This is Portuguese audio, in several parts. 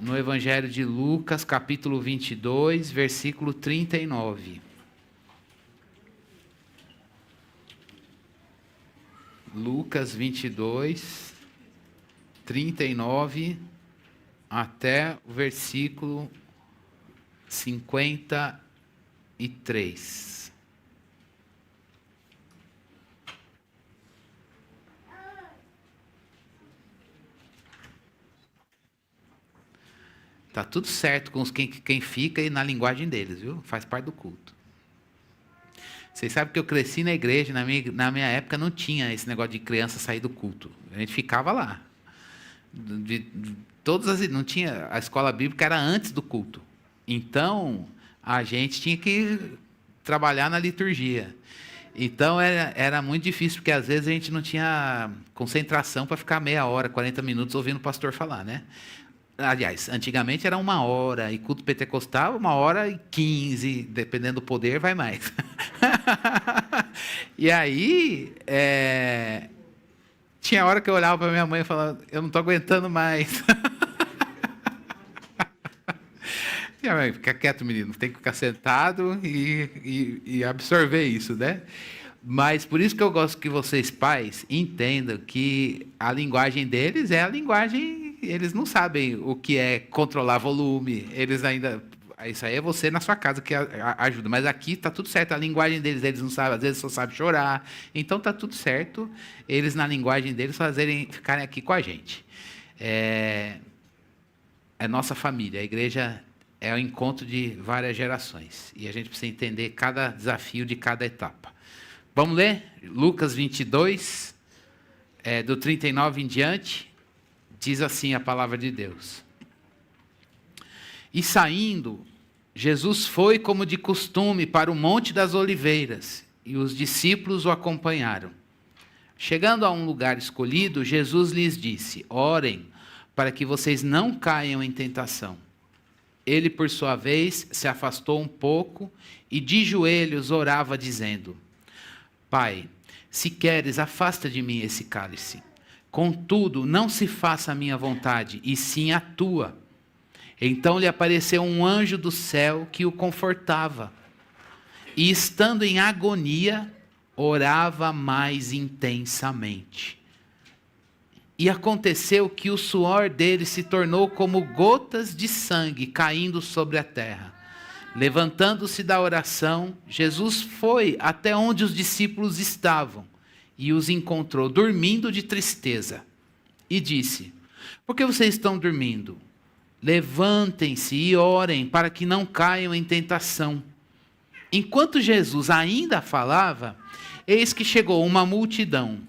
no Evangelho de Lucas, capítulo 22, versículo 39. Lucas 22, 39, até o versículo 53. Tá tudo certo com quem fica e na linguagem deles, viu? Faz parte do culto. Vocês sabem que eu cresci na igreja, na minha época não tinha esse negócio de criança sair do culto. A gente ficava lá. Não tinha, a escola bíblica era antes do culto. Então, a gente tinha que trabalhar na liturgia. Então, era muito difícil, porque às vezes a gente não tinha concentração para ficar meia hora, 40 minutos ouvindo o pastor falar, né? Aliás, antigamente era 1 hora, e culto pentecostal 1h15, dependendo do poder, vai mais. E aí, tinha hora que eu olhava para minha mãe e falava, eu não estou aguentando mais. Minha mãe, fica quieto, menino, tem que ficar sentado e absorver isso, né? Mas por isso que eu gosto que vocês, pais, entendam que a linguagem deles é a linguagem. Eles não sabem o que é controlar volume. Eles ainda. Isso aí é você na sua casa que ajuda. Mas aqui está tudo certo. A linguagem deles, eles não sabem, às vezes só sabem chorar. Então está tudo certo. Eles, na linguagem deles, ficarem aqui com a gente. É nossa família. A igreja é o encontro de várias gerações. E a gente precisa entender cada desafio de cada etapa. Vamos ler? Lucas 22, do 39 em diante. Diz assim a palavra de Deus. E saindo, Jesus foi como de costume para o Monte das Oliveiras, e os discípulos o acompanharam. Chegando a um lugar escolhido, Jesus lhes disse, orem, para que vocês não caiam em tentação. Ele, por sua vez, se afastou um pouco e de joelhos orava, dizendo, Pai, se queres, afasta de mim esse cálice. Contudo, não se faça a minha vontade, e sim a tua. Então lhe apareceu um anjo do céu que o confortava. E estando em agonia, orava mais intensamente. E aconteceu que o suor dele se tornou como gotas de sangue caindo sobre a terra. Levantando-se da oração, Jesus foi até onde os discípulos estavam e os encontrou dormindo de tristeza. E disse, por que vocês estão dormindo? Levantem-se e orem para que não caiam em tentação. Enquanto Jesus ainda falava, eis que chegou uma multidão.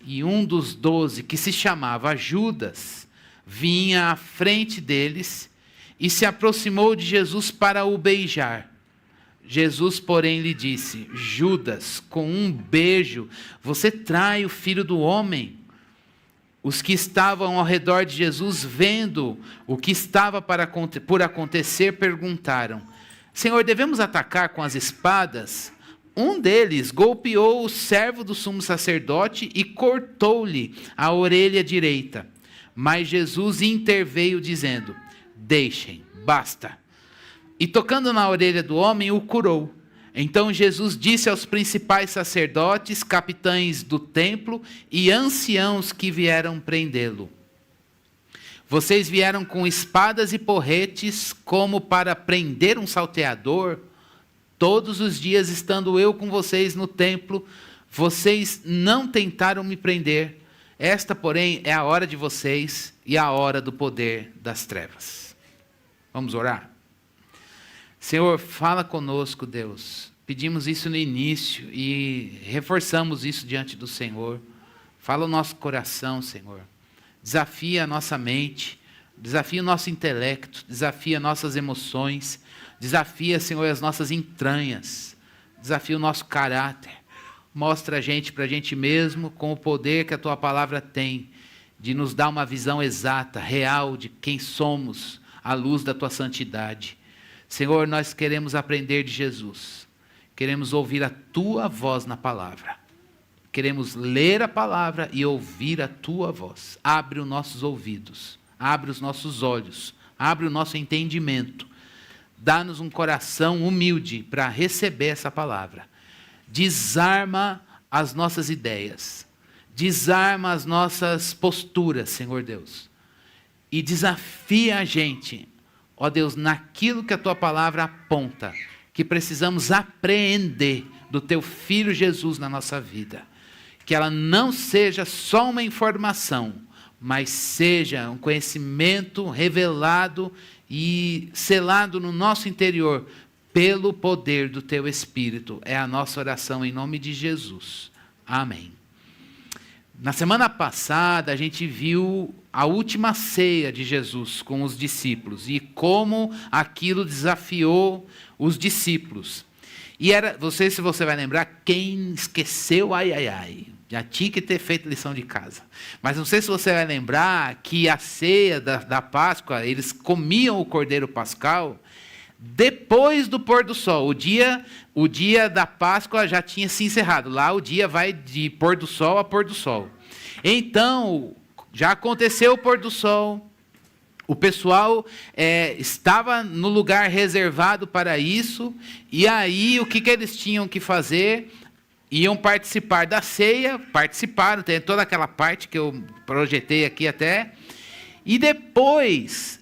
E um dos 12, que se chamava Judas, vinha à frente deles e se aproximou de Jesus para o beijar. Jesus, porém, lhe disse, Judas, com um beijo, você trai o Filho do Homem. Os que estavam ao redor de Jesus, vendo o que estava por acontecer, perguntaram, Senhor, devemos atacar com as espadas? Um deles golpeou o servo do sumo sacerdote e cortou-lhe a orelha direita. Mas Jesus interveio dizendo, deixem, basta. E tocando na orelha do homem, o curou. Então Jesus disse aos principais sacerdotes, capitães do templo e anciãos que vieram prendê-lo. Vocês vieram com espadas e porretes como para prender um salteador? Todos os dias estando eu com vocês no templo, vocês não tentaram me prender. Esta, porém, é a hora de vocês e a hora do poder das trevas. Vamos orar? Senhor, fala conosco, Deus. Pedimos isso no início e reforçamos isso diante do Senhor. Fala o nosso coração, Senhor. Desafia a nossa mente, desafia o nosso intelecto, desafia nossas emoções, desafia, Senhor, as nossas entranhas, desafia o nosso caráter. Mostra a gente para a gente mesmo, com o poder que a Tua palavra tem, de nos dar uma visão exata, real, de quem somos, à luz da Tua santidade. Senhor, nós queremos aprender de Jesus. Queremos ouvir a Tua voz na palavra. Queremos ler a palavra e ouvir a Tua voz. Abre os nossos ouvidos. Abre os nossos olhos abre o nosso entendimento, dá-nos um coração humilde para receber essa palavra. Desarma as nossas ideias, desarma as nossas posturas, Senhor Deus, e desafia a gente, ó Deus, naquilo que a Tua palavra aponta, que precisamos apreender do Teu Filho Jesus na nossa vida. Que ela não seja só uma informação, mas seja um conhecimento revelado e selado no nosso interior pelo poder do Teu Espírito. É a nossa oração em nome de Jesus. Amém. Na semana passada, a gente viu a última ceia de Jesus com os discípulos e como aquilo desafiou os discípulos. E era, não sei se você vai lembrar, quem esqueceu, já tinha que ter feito lição de casa. Mas não sei se você vai lembrar que a ceia da Páscoa, eles comiam o cordeiro pascal depois do pôr do sol. O dia da Páscoa já tinha se encerrado. Lá o dia vai de pôr do sol a pôr do sol. Então, já aconteceu o pôr do sol. O pessoal estava no lugar reservado para isso. E aí, o que eles tinham que fazer? Iam participar da ceia. Participaram, tem toda aquela parte que eu projetei aqui até. E depois,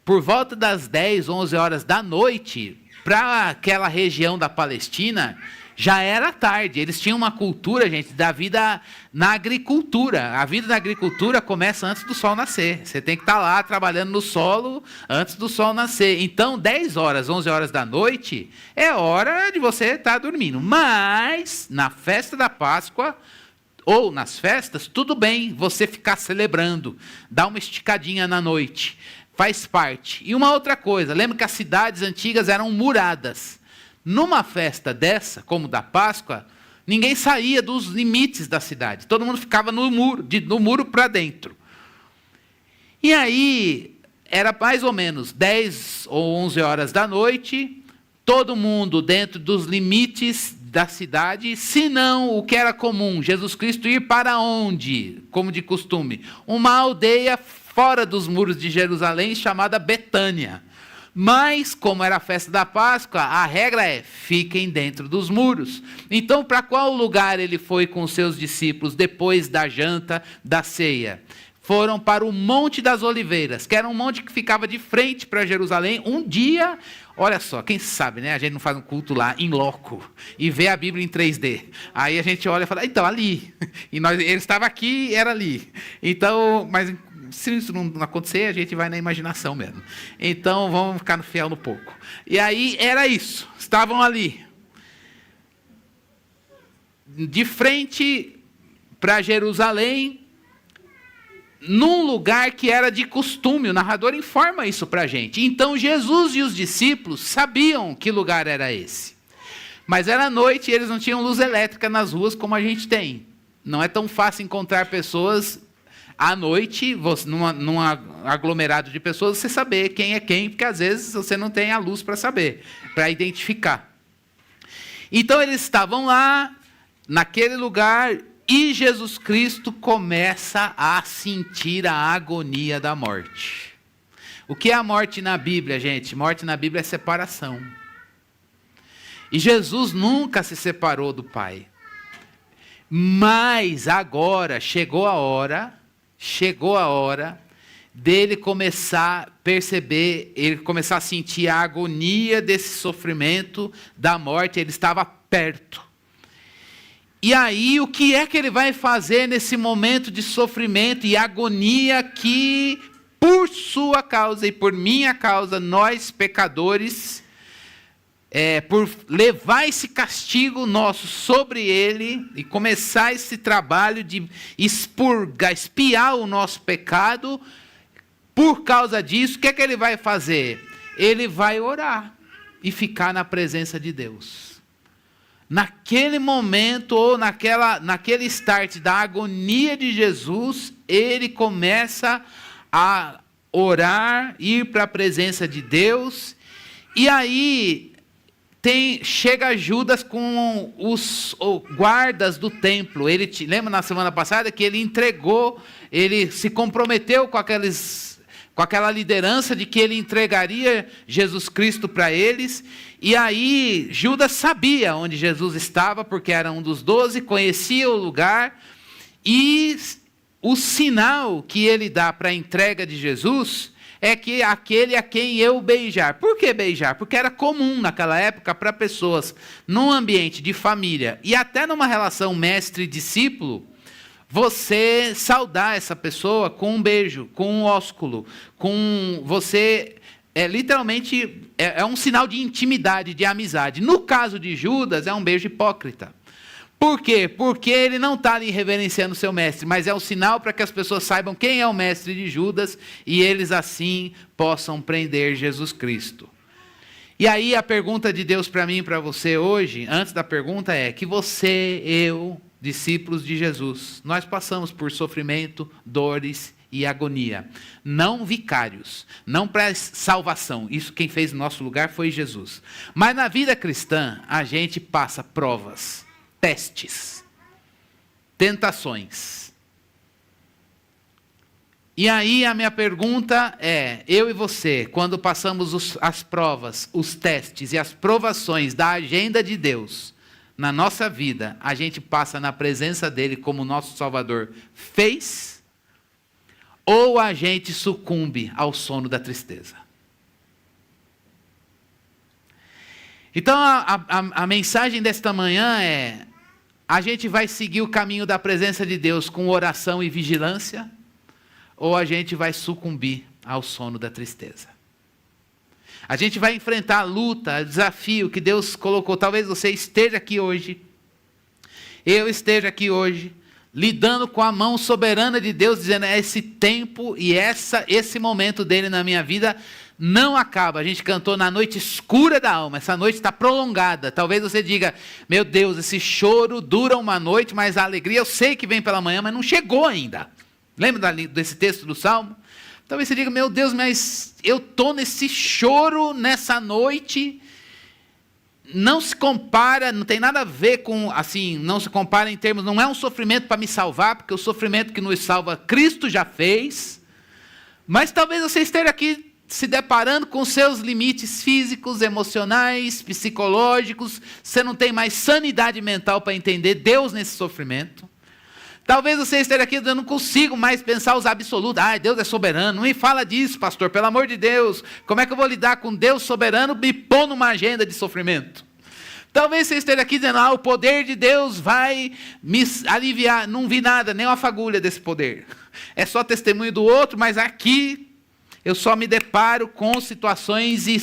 por volta das 10, 11 horas da noite, para aquela região da Palestina, já era tarde. Eles tinham uma cultura, gente, da vida na agricultura. A vida na agricultura começa antes do sol nascer. Você tem que estar lá trabalhando no solo antes do sol nascer. Então, 10 horas, 11 horas da noite, é hora de você estar dormindo. Mas, na festa da Páscoa, ou nas festas, tudo bem você ficar celebrando. Dá uma esticadinha na noite. Faz parte. E uma outra coisa, lembra que as cidades antigas eram muradas. Numa festa dessa, como da Páscoa, ninguém saía dos limites da cidade. Todo mundo ficava no muro para dentro. E aí, era mais ou menos 10 ou 11 horas da noite, todo mundo dentro dos limites da cidade, se não o que era comum, Jesus Cristo ir para onde, como de costume? Uma aldeia fora dos muros de Jerusalém, chamada Betânia. Mas, como era a festa da Páscoa, a regra é, fiquem dentro dos muros. Então, para qual lugar ele foi com os seus discípulos depois da janta, da ceia? Foram para o Monte das Oliveiras, que era um monte que ficava de frente para Jerusalém. Um dia, olha só, quem sabe, né? A gente não faz um culto lá, em loco, e vê a Bíblia em 3D. Aí a gente olha e fala, então, ali. E ele estava aqui e era ali. Então, mas se isso não acontecer, a gente vai na imaginação mesmo. Então, vamos ficar fiel no pouco. E aí, era isso. Estavam ali. De frente para Jerusalém, num lugar que era de costume. O narrador informa isso para a gente. Então, Jesus e os discípulos sabiam que lugar era esse. Mas era noite e eles não tinham luz elétrica nas ruas como a gente tem. Não é tão fácil encontrar pessoas à noite, num aglomerado de pessoas, você saber quem é quem, porque às vezes você não tem a luz para saber, para identificar. Então eles estavam lá, naquele lugar, e Jesus Cristo começa a sentir a agonia da morte. O que é a morte na Bíblia, gente? Morte na Bíblia é separação. E Jesus nunca se separou do Pai. Mas agora chegou a hora dele começar a perceber, ele começar a sentir a agonia desse sofrimento da morte. Ele estava perto. E aí, o que é que ele vai fazer nesse momento de sofrimento e agonia que, por sua causa e por minha causa, nós pecadores, por levar esse castigo nosso sobre ele e começar esse trabalho de expurgar, espiar o nosso pecado, por causa disso, o que é que ele vai fazer? Ele vai orar e ficar na presença de Deus. Naquele momento, ou naquele start da agonia de Jesus, ele começa a orar, ir para a presença de Deus, e aí chega Judas com os guardas do templo. Lembra na semana passada que ele se comprometeu com aqueles com aquela liderança de que ele entregaria Jesus Cristo para eles. E aí Judas sabia onde Jesus estava, porque era um dos 12, conhecia o lugar, e o sinal que ele dá para a entrega de Jesus é que aquele a quem eu beijar. Por que beijar? Porque era comum naquela época para pessoas, num ambiente de família e até numa relação mestre-discípulo, você saudar essa pessoa com um beijo, com um ósculo, com você... literalmente, é um sinal de intimidade, de amizade. No caso de Judas, é um beijo hipócrita. Por quê? Porque ele não está ali reverenciando o seu mestre, mas é um sinal para que as pessoas saibam quem é o mestre de Judas e eles assim possam prender Jesus Cristo. E aí a pergunta de Deus para mim e para você hoje, antes da pergunta é que você, eu, discípulos de Jesus, nós passamos por sofrimento, dores e agonia. Não vicários, não para salvação. Isso quem fez no nosso lugar foi Jesus. Mas na vida cristã, a gente passa provas, testes, tentações. E aí a minha pergunta é, eu e você, quando passamos as provas, os testes e as provações da agenda de Deus na nossa vida, a gente passa na presença dele como o nosso Salvador fez, ou a gente sucumbe ao sono da tristeza? Então a mensagem desta manhã é, a gente vai seguir o caminho da presença de Deus com oração e vigilância, ou a gente vai sucumbir ao sono da tristeza? A gente vai enfrentar a luta, o desafio que Deus colocou. Talvez você esteja aqui hoje, eu esteja aqui hoje, lidando com a mão soberana de Deus, dizendo, esse tempo e esse momento dele na minha vida não acaba. A gente cantou na noite escura da alma, essa noite está prolongada. Talvez você diga, meu Deus, esse choro dura uma noite, mas a alegria eu sei que vem pela manhã, mas não chegou ainda. Lembra desse texto do Salmo? Talvez você diga, meu Deus, mas eu estou nesse choro nessa noite. Não se compara, não tem nada a ver com, assim, não se compara em termos, não é um sofrimento para me salvar, porque o sofrimento que nos salva, Cristo já fez. Mas talvez você esteja aqui se deparando com seus limites físicos, emocionais, psicológicos. Você não tem mais sanidade mental para entender Deus nesse sofrimento. Talvez você esteja aqui dizendo, eu não consigo mais pensar os absolutos. Deus é soberano. Não me fala disso, pastor, pelo amor de Deus. Como é que eu vou lidar com Deus soberano me pôr numa agenda de sofrimento? Talvez você esteja aqui dizendo, o poder de Deus vai me aliviar. Não vi nada, nem uma fagulha desse poder. É só testemunho do outro, mas aqui eu só me deparo com situações de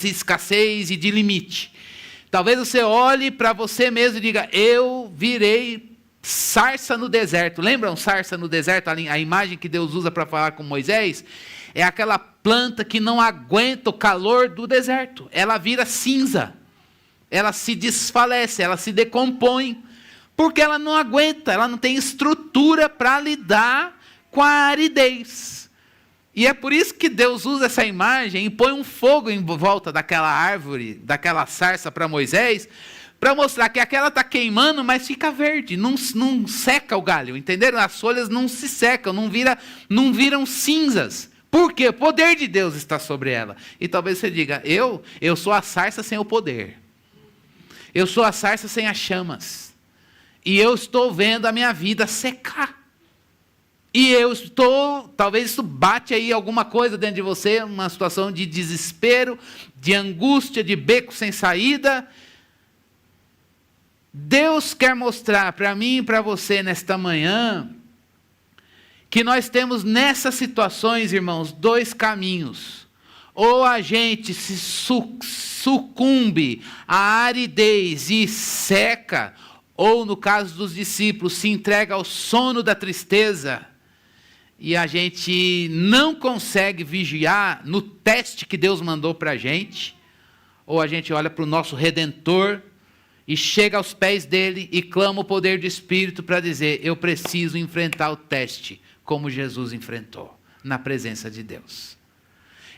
escassez e de limite. Talvez você olhe para você mesmo e diga, eu virei sarça no deserto. Lembram sarça no deserto? A imagem que Deus usa para falar com Moisés é aquela planta que não aguenta o calor do deserto. Ela vira cinza, ela se desfalece, ela se decompõe, porque ela não aguenta, ela não tem estrutura para lidar com a aridez. E é por isso que Deus usa essa imagem e põe um fogo em volta daquela árvore, daquela sarça para Moisés, para mostrar que aquela está queimando, mas fica verde, não seca o galho, entenderam? As folhas não se secam, não viram cinzas. Por quê? O poder de Deus está sobre ela. E talvez você diga, eu sou a sarça sem o poder. Eu sou a sarça sem as chamas. E eu estou vendo a minha vida secar. E talvez isso bate aí alguma coisa dentro de você, uma situação de desespero, de angústia, de beco sem saída. Deus quer mostrar para mim e para você nesta manhã, que nós temos nessas situações, irmãos, dois caminhos. Ou a gente se sucumbe à aridez e seca, ou no caso dos discípulos, se entrega ao sono da tristeza, e a gente não consegue vigiar no teste que Deus mandou para a gente, ou a gente olha para o nosso Redentor e chega aos pés dele e clama o poder do Espírito para dizer, eu preciso enfrentar o teste como Jesus enfrentou, na presença de Deus.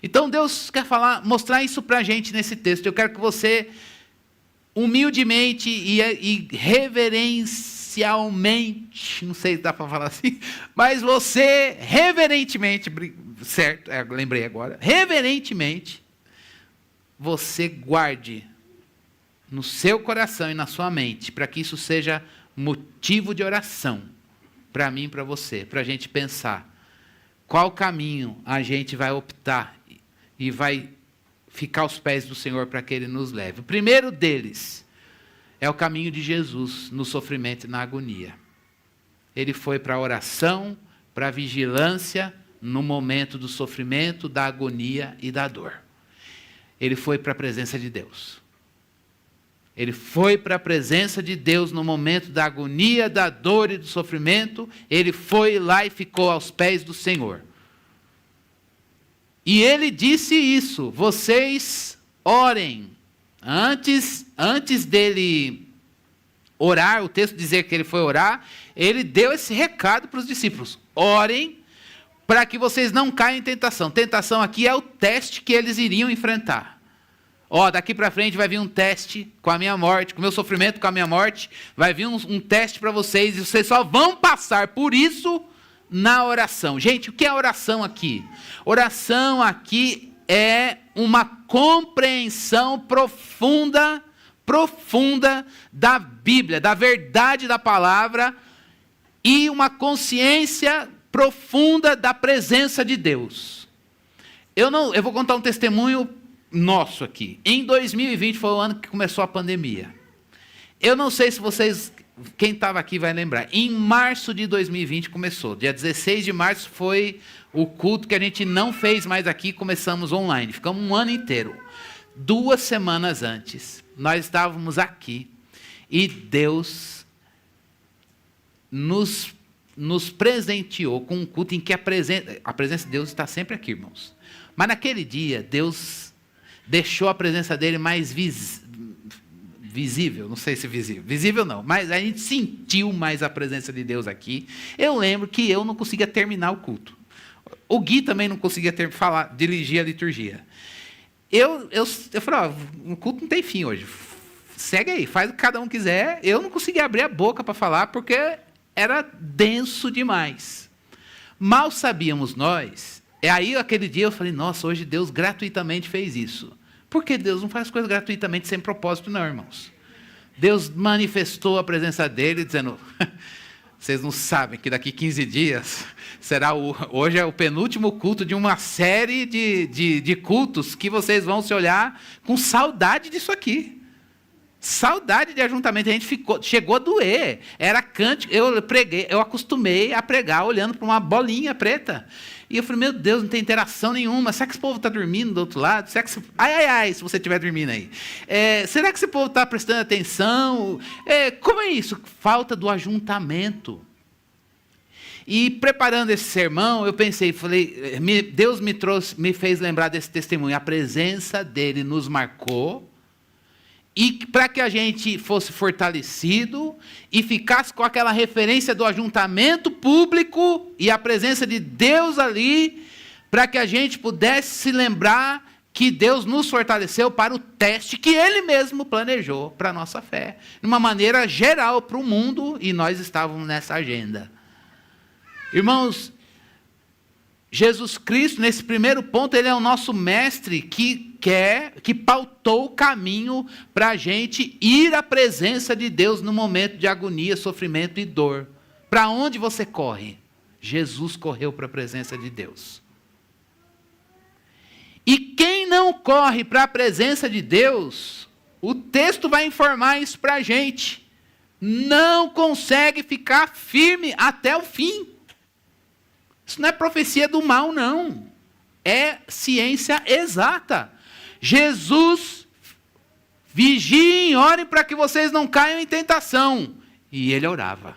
Então Deus quer mostrar isso para a gente nesse texto. Eu quero que você humildemente e reverencialmente, não sei se dá para falar assim, mas você reverentemente, certo, lembrei agora, reverentemente, você guarde no seu coração e na sua mente, para que isso seja motivo de oração, para mim e para você, para a gente pensar qual caminho a gente vai optar e vai ficar aos pés do Senhor para que Ele nos leve. O primeiro deles é o caminho de Jesus no sofrimento e na agonia. Ele foi para a oração, para a vigilância, no momento do sofrimento, da agonia e da dor. Ele foi para a presença de Deus. Ele foi para a presença de Deus no momento da agonia, da dor e do sofrimento. Ele foi lá e ficou aos pés do Senhor. E ele disse isso: vocês orem. Antes dele orar, o texto dizer que ele foi orar, ele deu esse recado para os discípulos: orem para que vocês não caiam em tentação. Tentação aqui é o teste que eles iriam enfrentar. Daqui para frente vai vir um teste com a minha morte, com o meu sofrimento, com a minha morte. Vai vir um teste para vocês e vocês só vão passar por isso na oração. Gente, o que é oração aqui? Oração aqui é uma compreensão profunda da Bíblia, da verdade da palavra e uma consciência profunda da presença de Deus. Eu vou contar um testemunho nosso aqui. Em 2020 foi o ano que começou a pandemia. Eu não sei se vocês, quem estava aqui vai lembrar. Em março de 2020 começou. Dia 16 de março foi o culto que a gente não fez mais aqui, começamos online. Ficamos um ano inteiro. 2 semanas antes, nós estávamos aqui e Deus nos presenteou com um culto em que a presença de Deus está sempre aqui, irmãos. Mas naquele dia, Deus deixou a presença dele mais visível, não sei se visível não, mas a gente sentiu mais a presença de Deus aqui. Eu lembro que eu não conseguia terminar o culto. O Gui também não conseguia dirigir a liturgia. Eu falei, o culto não tem fim hoje. Segue aí, faz o que cada um quiser. Eu não conseguia abrir a boca para falar, porque era denso demais. Mal sabíamos nós. Aí, aquele dia, eu falei, nossa, hoje Deus gratuitamente fez isso. Porque Deus não faz coisas gratuitamente sem propósito, não, irmãos. Deus manifestou a presença dele, dizendo, vocês não sabem que daqui 15 dias, hoje é o penúltimo culto de uma série de cultos que vocês vão se olhar com saudade disso aqui. Saudade de ajuntamento. A gente chegou a doer. Era cântico. Eu acostumei a pregar olhando para uma bolinha preta. E eu falei, meu Deus, não tem interação nenhuma. Será que esse povo está dormindo do outro lado? Será que se você estiver dormindo aí. Será que esse povo está prestando atenção? Como é isso? Falta do ajuntamento. E preparando esse sermão, eu pensei, Deus me fez lembrar desse testemunho. A presença dele nos marcou. E para que a gente fosse fortalecido e ficasse com aquela referência do ajuntamento público e a presença de Deus ali, para que a gente pudesse se lembrar que Deus nos fortaleceu para o teste que Ele mesmo planejou para a nossa fé. De uma maneira geral para o mundo, e nós estávamos nessa agenda. Irmãos, Jesus Cristo, nesse primeiro ponto, Ele é o nosso mestre que pautou o caminho para a gente ir à presença de Deus no momento de agonia, sofrimento e dor. Para onde você corre? Jesus correu para a presença de Deus. E quem não corre para a presença de Deus, o texto vai informar isso para a gente, não consegue ficar firme até o fim. Isso não é profecia do mal, não. É ciência exata. Jesus, vigiem e orem para que vocês não caiam em tentação. E ele orava.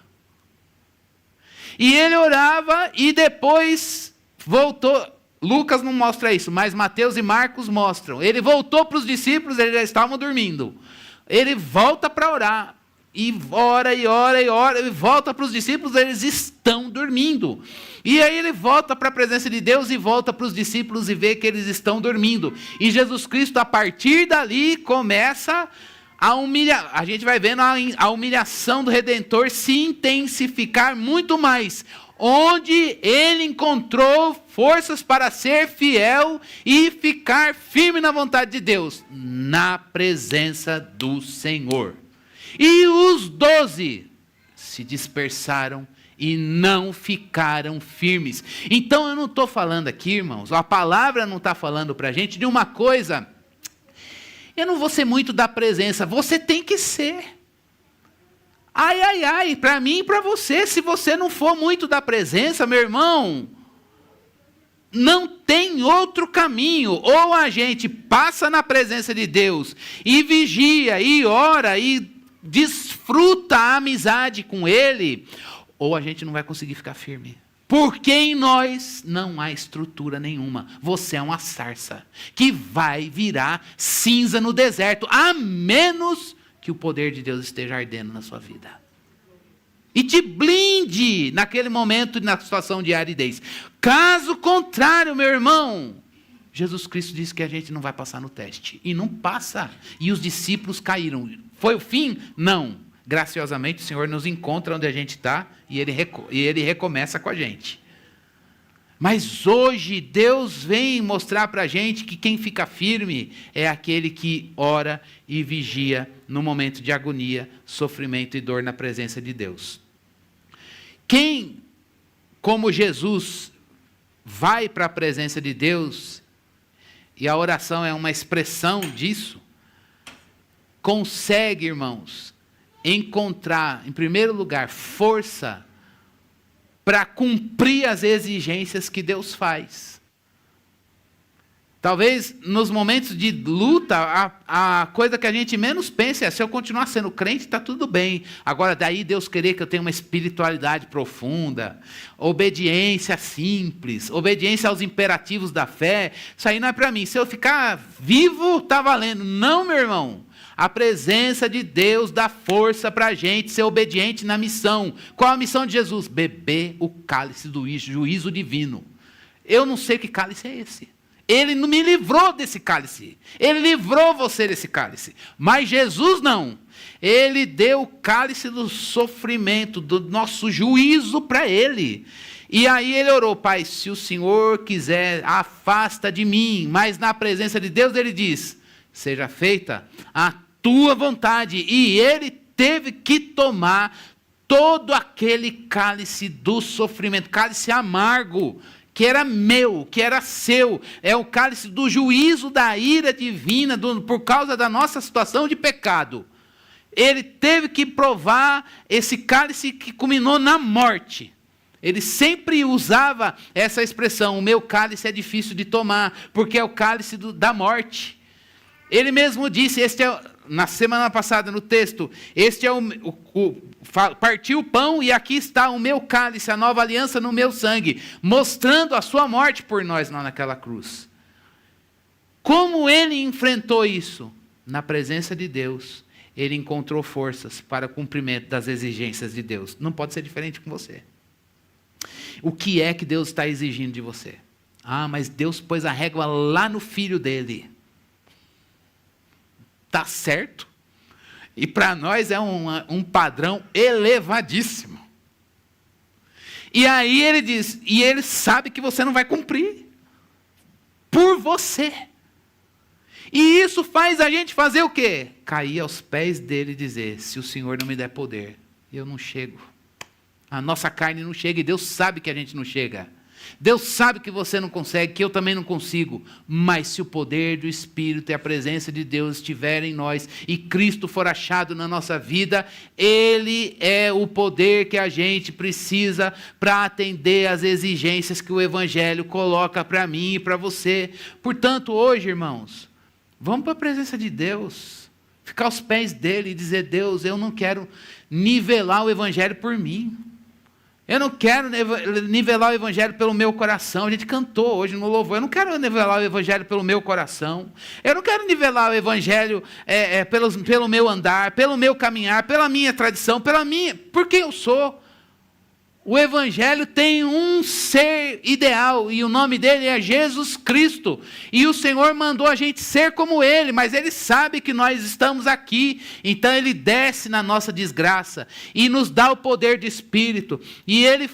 E depois voltou. Lucas não mostra isso, mas Mateus e Marcos mostram. Ele voltou para os discípulos, eles já estavam dormindo. Ele volta para orar. E ora, e volta para os discípulos, eles estão dormindo. E aí ele volta para a presença de Deus e volta para os discípulos e vê que eles estão dormindo. E Jesus Cristo, a partir dali, começa A gente vai vendo a humilhação do Redentor se intensificar muito mais, onde ele encontrou forças para ser fiel e ficar firme na vontade de Deus, na presença do Senhor. E os 12 se dispersaram e não ficaram firmes. Então eu não estou falando aqui, irmãos, a palavra não está falando para a gente de uma coisa. Eu não vou ser muito da presença, você tem que ser. Ai, para mim e para você, se você não for muito da presença, meu irmão, não tem outro caminho. Ou a gente passa na presença de Deus e vigia, e ora, e desfruta a amizade com Ele, ou a gente não vai conseguir ficar firme. Porque em nós não há estrutura nenhuma. Você é uma sarça que vai virar cinza no deserto, a menos que o poder de Deus esteja ardendo na sua vida. E te blinde naquele momento, na situação de aridez. Caso contrário, meu irmão, Jesus Cristo disse que a gente não vai passar no teste. E não passa. E os discípulos caíram. Foi o fim? Não. Graciosamente o Senhor nos encontra onde a gente está e Ele recomeça com a gente. Mas hoje Deus vem mostrar para a gente que quem fica firme é aquele que ora e vigia no momento de agonia, sofrimento e dor na presença de Deus. Quem, como Jesus, vai para a presença de Deus, e a oração é uma expressão disso, consegue, irmãos, encontrar, em primeiro lugar, força para cumprir as exigências que Deus faz. Talvez nos momentos de luta, a coisa que a gente menos pensa é: se eu continuar sendo crente, está tudo bem. Agora, daí Deus querer que eu tenha uma espiritualidade profunda, obediência simples, obediência aos imperativos da fé, isso aí não é para mim. Se eu ficar vivo, está valendo. Não, meu irmão. A presença de Deus dá força para a gente ser obediente na missão. Qual a missão de Jesus? Beber o cálice do juízo divino. Eu não sei que cálice é esse. Ele não me livrou desse cálice. Ele livrou você desse cálice. Mas Jesus não. Ele deu o cálice do sofrimento, do nosso juízo para ele. E aí ele orou: Pai, se o Senhor quiser, afasta de mim. Mas na presença de Deus ele diz: seja feita a tua vontade. E ele teve que tomar todo aquele cálice do sofrimento, cálice amargo, que era meu, que era seu. É o cálice do juízo, da ira divina, por causa da nossa situação de pecado. Ele teve que provar esse cálice que culminou na morte. Ele sempre usava essa expressão: o meu cálice é difícil de tomar, porque é o cálice da morte. Ele mesmo disse, na semana passada no texto, partiu o pão e aqui está o meu cálice, a nova aliança no meu sangue, mostrando a sua morte por nós lá naquela cruz. Como ele enfrentou isso? Na presença de Deus, ele encontrou forças para o cumprimento das exigências de Deus. Não pode ser diferente com você. O que é que Deus está exigindo de você? Ah, mas Deus pôs a régua lá no filho dele. Está certo? E para nós é um padrão elevadíssimo. E aí ele diz, e ele sabe que você não vai cumprir. Por você. E isso faz a gente fazer o quê? Cair aos pés dele e dizer: se o Senhor não me der poder, eu não chego. A nossa carne não chega, e Deus sabe que a gente não chega. Deus sabe que você não consegue, que eu também não consigo. Mas se o poder do Espírito e a presença de Deus estiver em nós, e Cristo for achado na nossa vida, Ele é o poder que a gente precisa para atender às exigências que o Evangelho coloca para mim e para você. Portanto, hoje, irmãos, vamos para a presença de Deus, ficar aos pés dEle e dizer: Deus, eu não quero nivelar o Evangelho por mim. Eu não quero nivelar o Evangelho pelo meu coração. A gente cantou hoje no louvor. Eu não quero nivelar o Evangelho pelo meu coração. Eu não quero nivelar o Evangelho pelo meu andar, pelo meu caminhar, pela minha tradição, por quem eu sou. O Evangelho tem um ser ideal, e o nome dele é Jesus Cristo. E o Senhor mandou a gente ser como ele, mas ele sabe que nós estamos aqui. Então ele desce na nossa desgraça e nos dá o poder de Espírito. E ele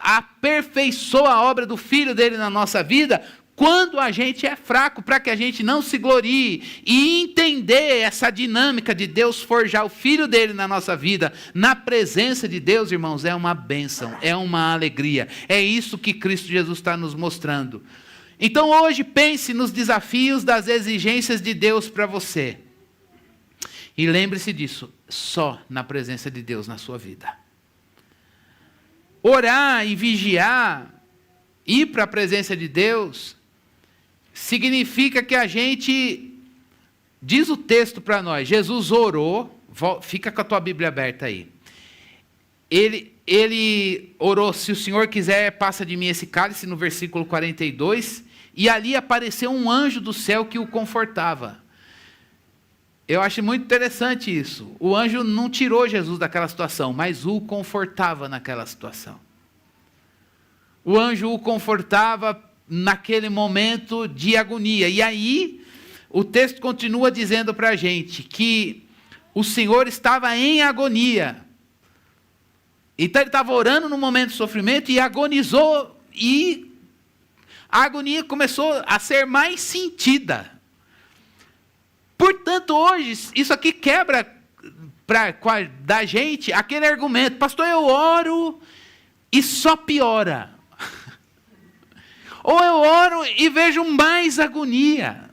aperfeiçoa a obra do Filho dele na nossa vida, quando a gente é fraco, para que a gente não se glorie, e entender essa dinâmica de Deus forjar o Filho dele na nossa vida, na presença de Deus, irmãos, é uma bênção, é uma alegria, é isso que Cristo Jesus está nos mostrando. Então hoje pense nos desafios das exigências de Deus para você, e lembre-se disso, só na presença de Deus na sua vida. Orar e vigiar, ir para a presença de Deus, significa que a gente, diz o texto para nós, Jesus orou, fica com a tua Bíblia aberta aí. Ele orou, se o Senhor quiser, passa de mim esse cálice, no versículo 42, e ali apareceu um anjo do céu que o confortava. Eu acho muito interessante isso. O anjo não tirou Jesus daquela situação, mas o confortava naquela situação. O anjo o confortava naquele momento de agonia. E aí, o texto continua dizendo para a gente que o Senhor estava em agonia. Então ele estava orando no momento de sofrimento e agonizou, e a agonia começou a ser mais sentida. Portanto, hoje, isso aqui quebra da gente aquele argumento: pastor, eu oro e só piora. Ou eu oro e vejo mais agonia.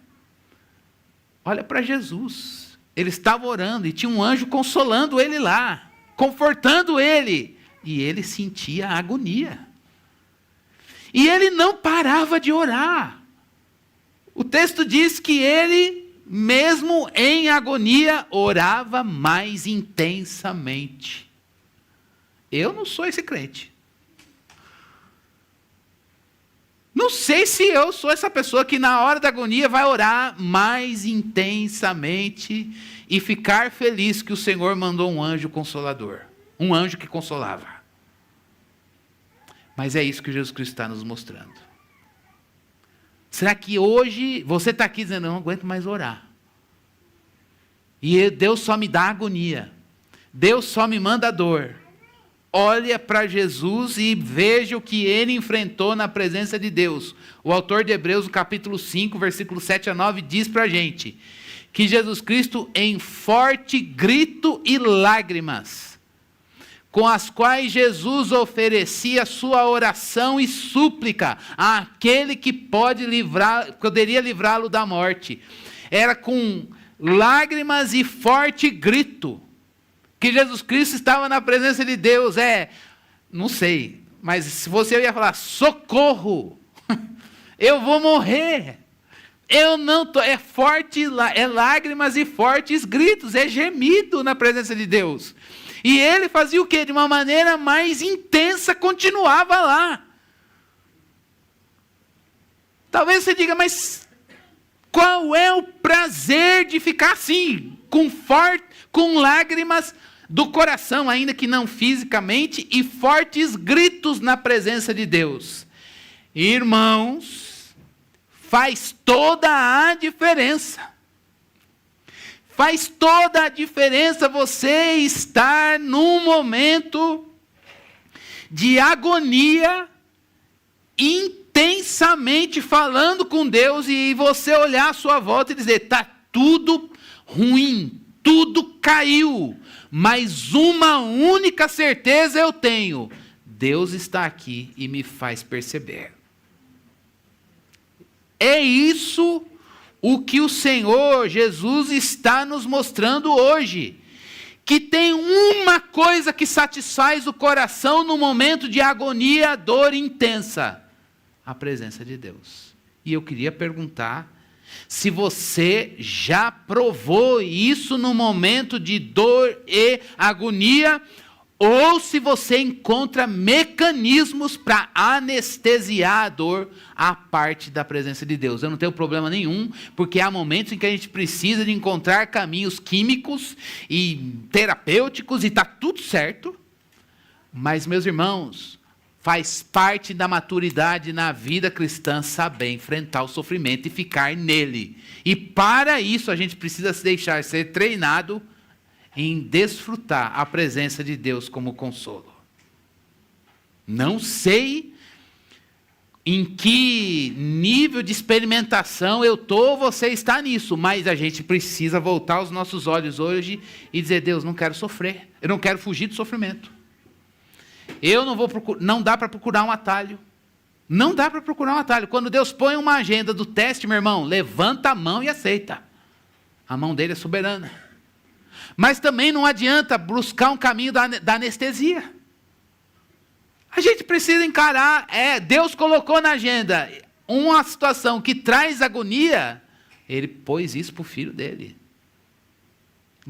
Olha para Jesus. Ele estava orando e tinha um anjo consolando ele lá, confortando ele. E ele sentia agonia. E ele não parava de orar. O texto diz que ele, mesmo em agonia, orava mais intensamente. Eu não sou esse crente. Não sei se eu sou essa pessoa que na hora da agonia vai orar mais intensamente e ficar feliz que o Senhor mandou um anjo consolador. Um anjo que consolava. Mas é isso que Jesus Cristo está nos mostrando. Será que hoje você está aqui dizendo: eu não aguento mais orar. E Deus só me dá agonia. Deus só me manda dor. Olha para Jesus e veja o que ele enfrentou na presença de Deus. O autor de Hebreus, no capítulo 5, versículo 7 a 9, diz para a gente que Jesus Cristo, em forte grito e lágrimas, com as quais Jesus oferecia sua oração e súplica àquele que poderia livrá-lo da morte. Era com lágrimas e forte grito que Jesus Cristo estava na presença de Deus. Não sei, mas se você ia falar: socorro, eu vou morrer, eu não tô, é forte, é lágrimas e fortes gritos, é gemido na presença de Deus. E ele fazia o quê? De uma maneira mais intensa, continuava lá. Talvez você diga: mas qual é o prazer de ficar assim, com lágrimas do coração, ainda que não fisicamente, e fortes gritos na presença de Deus? Irmãos, faz toda a diferença. Faz toda a diferença você estar num momento de agonia, intensamente falando com Deus, e você olhar à sua volta e dizer: está tudo ruim, tudo caiu, mas uma única certeza eu tenho: Deus está aqui e me faz perceber. É isso o que o Senhor Jesus está nos mostrando hoje. Que tem uma coisa que satisfaz o coração no momento de agonia, dor intensa: a presença de Deus. E eu queria perguntar se você já provou isso no momento de dor e agonia, ou se você encontra mecanismos para anestesiar a dor à parte da presença de Deus. Eu não tenho problema nenhum, porque há momentos em que a gente precisa de encontrar caminhos químicos e terapêuticos, e está tudo certo. Mas, meus irmãos, faz parte da maturidade na vida cristã saber enfrentar o sofrimento e ficar nele. E para isso a gente precisa se deixar ser treinado em desfrutar a presença de Deus como consolo. Não sei em que nível de experimentação eu estou, você está nisso, mas a gente precisa voltar os nossos olhos hoje e dizer: Deus, não quero sofrer, eu não quero fugir do sofrimento. Eu não vou procurar, não dá para procurar um atalho. Não dá para procurar um atalho. Quando Deus põe uma agenda do teste, meu irmão, levanta a mão e aceita. A mão dele é soberana. Mas também não adianta buscar um caminho da anestesia. A gente precisa encarar, Deus colocou na agenda uma situação que traz agonia, ele pôs isso para o filho dele.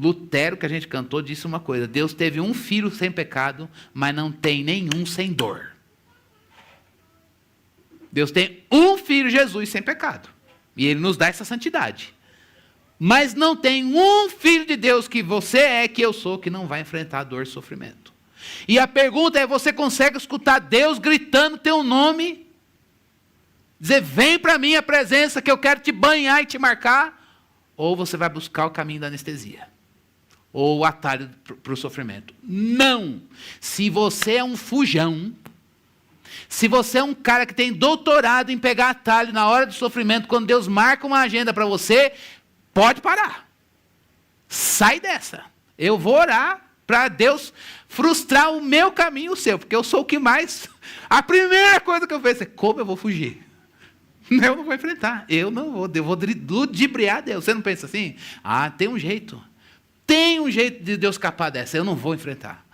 Lutero, que a gente cantou, disse uma coisa: Deus teve um filho sem pecado, mas não tem nenhum sem dor. Deus tem um filho, Jesus, sem pecado. E ele nos dá essa santidade. Mas não tem um filho de Deus que você é, que eu sou, que não vai enfrentar dor e sofrimento. E a pergunta é: você consegue escutar Deus gritando teu nome? Dizer: vem para a minha presença que eu quero te banhar e te marcar? Ou você vai buscar o caminho da anestesia? Ou o atalho para o sofrimento? Não! Se você é um fujão, se você é um cara que tem doutorado em pegar atalho na hora do sofrimento, quando Deus marca uma agenda para você, pode parar. Sai dessa. Eu vou orar para Deus frustrar o meu caminho e o seu, porque eu sou o que mais... A primeira coisa que eu penso é: como eu vou fugir? Eu não vou enfrentar, eu vou ludibriar Deus. Você não pensa assim? Tem um jeito. Tem um jeito de Deus escapar dessa, eu não vou enfrentar.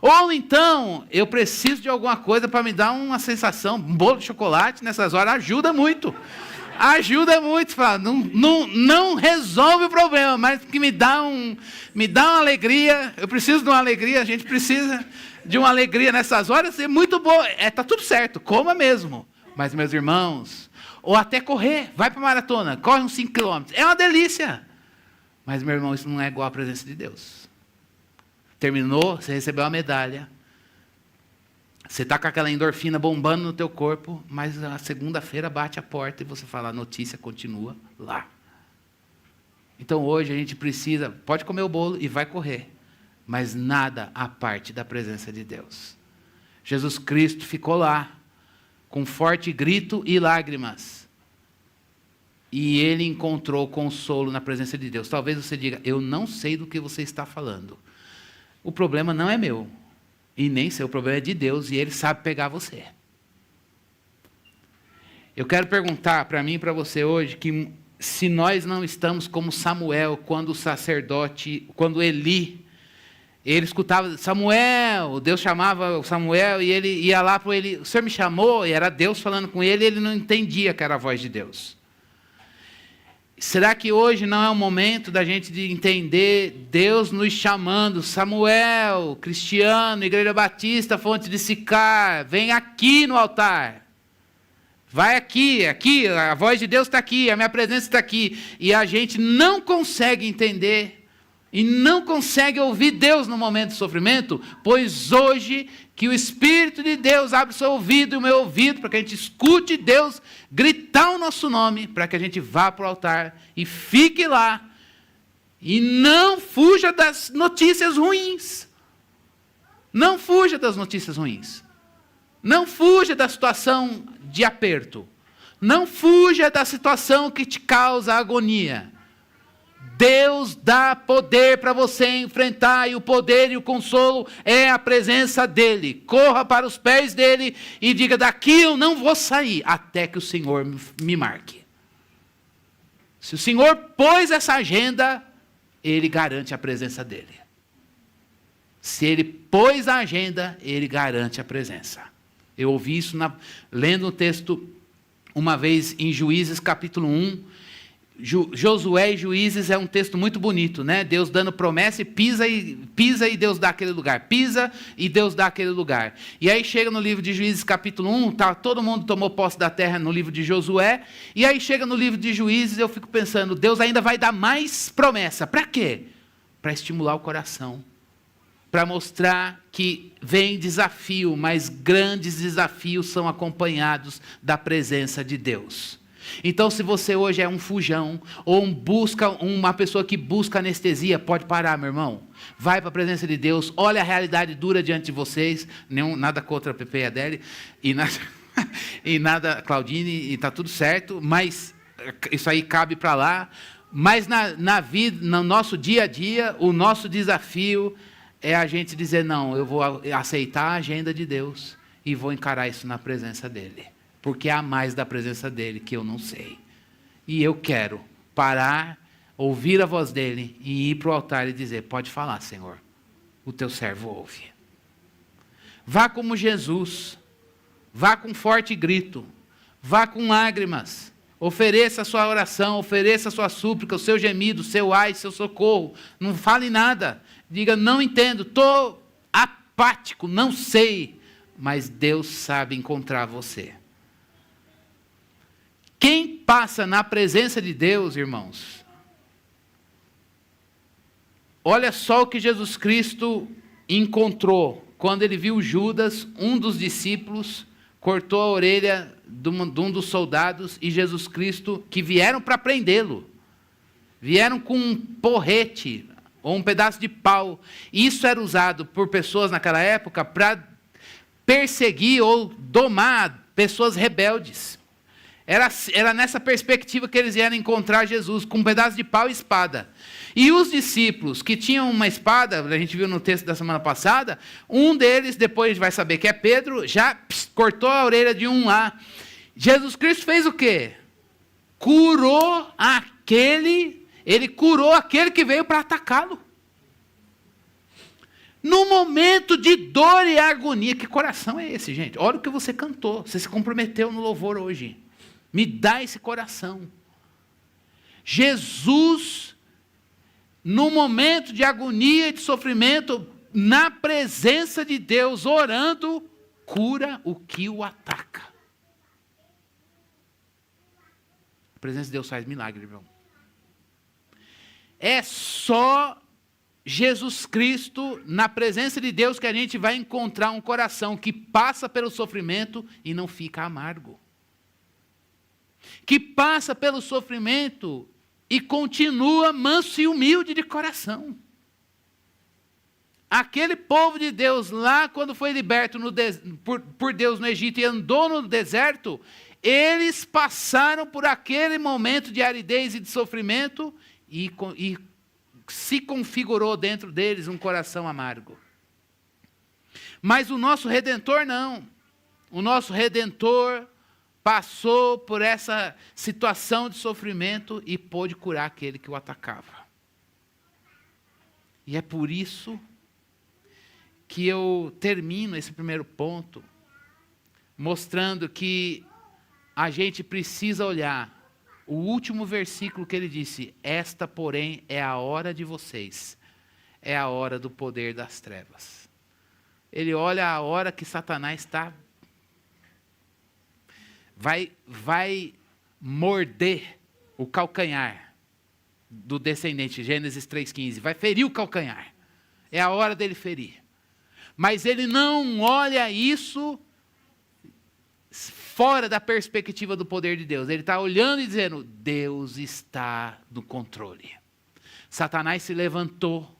Ou então, eu preciso de alguma coisa para me dar uma sensação. Um bolo de chocolate nessas horas ajuda muito. Ajuda muito. Não resolve o problema, mas que me dá uma alegria. Eu preciso de uma alegria, a gente precisa de uma alegria nessas horas. É muito boa, está tudo certo, coma mesmo. Mas, meus irmãos, ou até correr, vai para a maratona, corre uns 5 quilômetros. É uma delícia. Mas, meu irmão, isso não é igual à presença de Deus. Terminou, você recebeu a medalha. Você está com aquela endorfina bombando no teu corpo, mas a segunda-feira bate a porta e você fala: a notícia continua lá. Então hoje a gente precisa, pode comer o bolo e vai correr, mas nada à parte da presença de Deus. Jesus Cristo ficou lá, com forte grito e lágrimas. E ele encontrou consolo na presença de Deus. Talvez você diga: eu não sei do que você está falando. O problema não é meu. E nem seu, o problema é de Deus. E ele sabe pegar você. Eu quero perguntar para mim e para você hoje, que se nós não estamos como Samuel, quando o sacerdote, quando Eli, ele escutava Samuel, Deus chamava o Samuel e ele ia lá para ele: o Senhor me chamou, e era Deus falando com ele, e ele não entendia que era a voz de Deus. Será que hoje não é o momento da gente de entender Deus nos chamando? Samuel, Cristiano, Igreja Batista, Fonte de Sicar, vem aqui no altar. Vai aqui, a voz de Deus está aqui, a minha presença está aqui. E a gente não consegue entender e não consegue ouvir Deus no momento de sofrimento, pois hoje que o Espírito de Deus abre o seu ouvido e o meu ouvido, para que a gente escute Deus gritar o nosso nome, para que a gente vá para o altar e fique lá, e não fuja das notícias ruins. Não fuja das notícias ruins. Não fuja da situação de aperto. Não fuja da situação que te causa agonia. Deus dá poder para você enfrentar, e o poder e o consolo é a presença dEle. Corra para os pés dEle e diga: daqui eu não vou sair, até que o Senhor me marque. Se o Senhor pôs essa agenda, Ele garante a presença dEle. Se Ele pôs a agenda, Ele garante a presença. Eu ouvi isso lendo um texto uma vez em Juízes capítulo 1, Josué e Juízes é um texto muito bonito, né? Deus dando promessa e pisa e Deus dá aquele lugar. Pisa e Deus dá aquele lugar. E aí chega no livro de Juízes capítulo 1, todo mundo tomou posse da terra no livro de Josué. E aí chega no livro de Juízes, eu fico pensando: Deus ainda vai dar mais promessa. Para quê? Para estimular o coração. para mostrar que vem desafio, mas grandes desafios são acompanhados da presença de Deus. Então, se você hoje é um fujão, ou uma pessoa que busca anestesia, pode parar, meu irmão. Vai para a presença de Deus, olha a realidade dura diante de vocês, nada contra a Pepe e a Adele, e nada, Claudine, e está tudo certo, mas isso aí cabe para lá. Mas na vida, no nosso dia a dia, o nosso desafio é a gente dizer, não, eu vou aceitar a agenda de Deus e vou encarar isso na presença dEle. Porque há mais da presença dEle que eu não sei. E eu quero parar, ouvir a voz dEle e ir para o altar e dizer, pode falar, Senhor, o teu servo ouve. Vá como Jesus, vá com forte grito, vá com lágrimas, ofereça a sua oração, ofereça a sua súplica, o seu gemido, o seu ai, seu socorro. Não fale nada. Diga, não entendo, estou apático, não sei. Mas Deus sabe encontrar você. Quem passa na presença de Deus, irmãos, olha só o que Jesus Cristo encontrou. Quando ele viu Judas, um dos discípulos, cortou a orelha de um dos soldados, e Jesus Cristo, que vieram para prendê-lo, vieram com um porrete, ou um pedaço de pau. Isso era usado por pessoas naquela época para perseguir ou domar pessoas rebeldes. Era nessa perspectiva que eles vieram encontrar Jesus, com um pedaço de pau e espada. E os discípulos que tinham uma espada, a gente viu no texto da semana passada, um deles, depois a gente vai saber que é Pedro, já cortou a orelha de um lá. Jesus Cristo fez o quê? Ele curou aquele que veio para atacá-lo. No momento de dor e agonia, que coração é esse, gente? Olha o que você cantou, você se comprometeu no louvor hoje. Me dá esse coração. Jesus, no momento de agonia e de sofrimento, na presença de Deus, orando, cura o que o ataca. A presença de Deus faz milagre, irmão. É só Jesus Cristo, na presença de Deus, que a gente vai encontrar um coração que passa pelo sofrimento e não fica amargo. Que passa pelo sofrimento e continua manso e humilde de coração. Aquele povo de Deus lá, quando foi liberto por Deus no Egito e andou no deserto, eles passaram por aquele momento de aridez e de sofrimento e se configurou dentro deles um coração amargo. Mas o nosso Redentor não. O nosso Redentor passou por essa situação de sofrimento e pôde curar aquele que o atacava. E é por isso que eu termino esse primeiro ponto, mostrando que a gente precisa olhar o último versículo que ele disse, esta, porém, é a hora de vocês, é a hora do poder das trevas. Ele olha a hora que Satanás vai morder o calcanhar do descendente, Gênesis 3,15, vai ferir o calcanhar, é a hora dele ferir. Mas ele não olha isso fora da perspectiva do poder de Deus. Ele está olhando e dizendo, Deus está no controle. Satanás se levantou,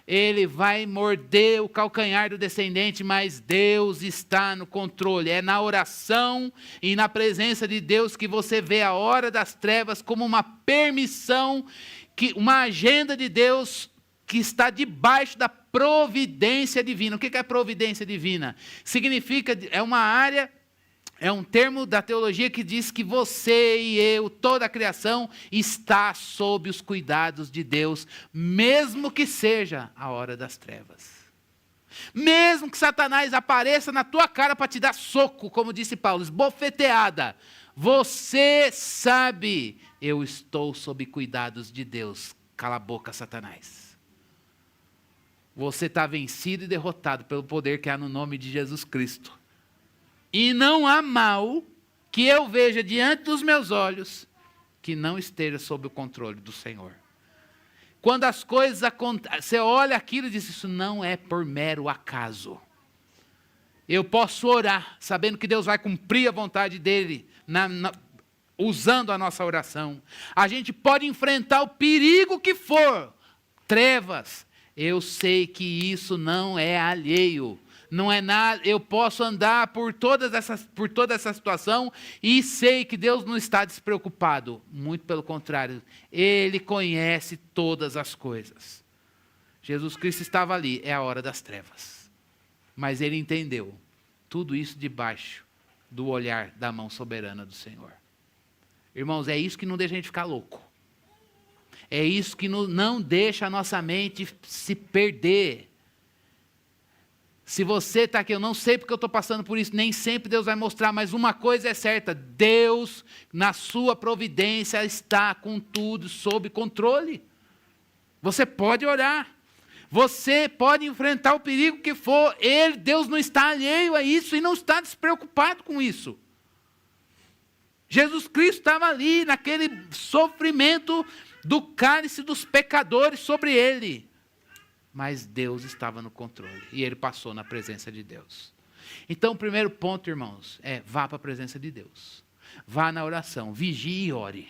ele vai morder o calcanhar do descendente, mas Deus está no controle. É na oração e na presença de Deus que você vê a hora das trevas como uma permissão, uma agenda de Deus que está debaixo da providência divina. O que é providência divina? Significa, é um termo da teologia que diz que você e eu, toda a criação, está sob os cuidados de Deus, mesmo que seja a hora das trevas. Mesmo que Satanás apareça na tua cara para te dar soco, como disse Paulo, esbofeteada, você sabe, eu estou sob cuidados de Deus. Cala a boca, Satanás. Você está vencido e derrotado pelo poder que há no nome de Jesus Cristo. E não há mal que eu veja diante dos meus olhos que não esteja sob o controle do Senhor. Quando as coisas acontecem, você olha aquilo e diz, isso não é por mero acaso. Eu posso orar, sabendo que Deus vai cumprir a vontade dEle, usando a nossa oração. A gente pode enfrentar o perigo que for, trevas. Eu sei que isso não é alheio. Não é nada, eu posso andar por toda essa situação e sei que Deus não está despreocupado. Muito pelo contrário, Ele conhece todas as coisas. Jesus Cristo estava ali, é a hora das trevas. Mas Ele entendeu tudo isso debaixo do olhar da mão soberana do Senhor. Irmãos, é isso que não deixa a gente ficar louco. É isso que não deixa a nossa mente se perder. Se você está aqui, eu não sei porque eu estou passando por isso, nem sempre Deus vai mostrar, mas uma coisa é certa, Deus, na sua providência, está com tudo sob controle. Você pode orar, você pode enfrentar o perigo que for, Deus não está alheio a isso e não está despreocupado com isso. Jesus Cristo estava ali, naquele sofrimento do cálice dos pecadores sobre ele. Mas Deus estava no controle. E ele passou na presença de Deus. Então, o primeiro ponto, irmãos, é vá para a presença de Deus. Vá na oração, vigie e ore.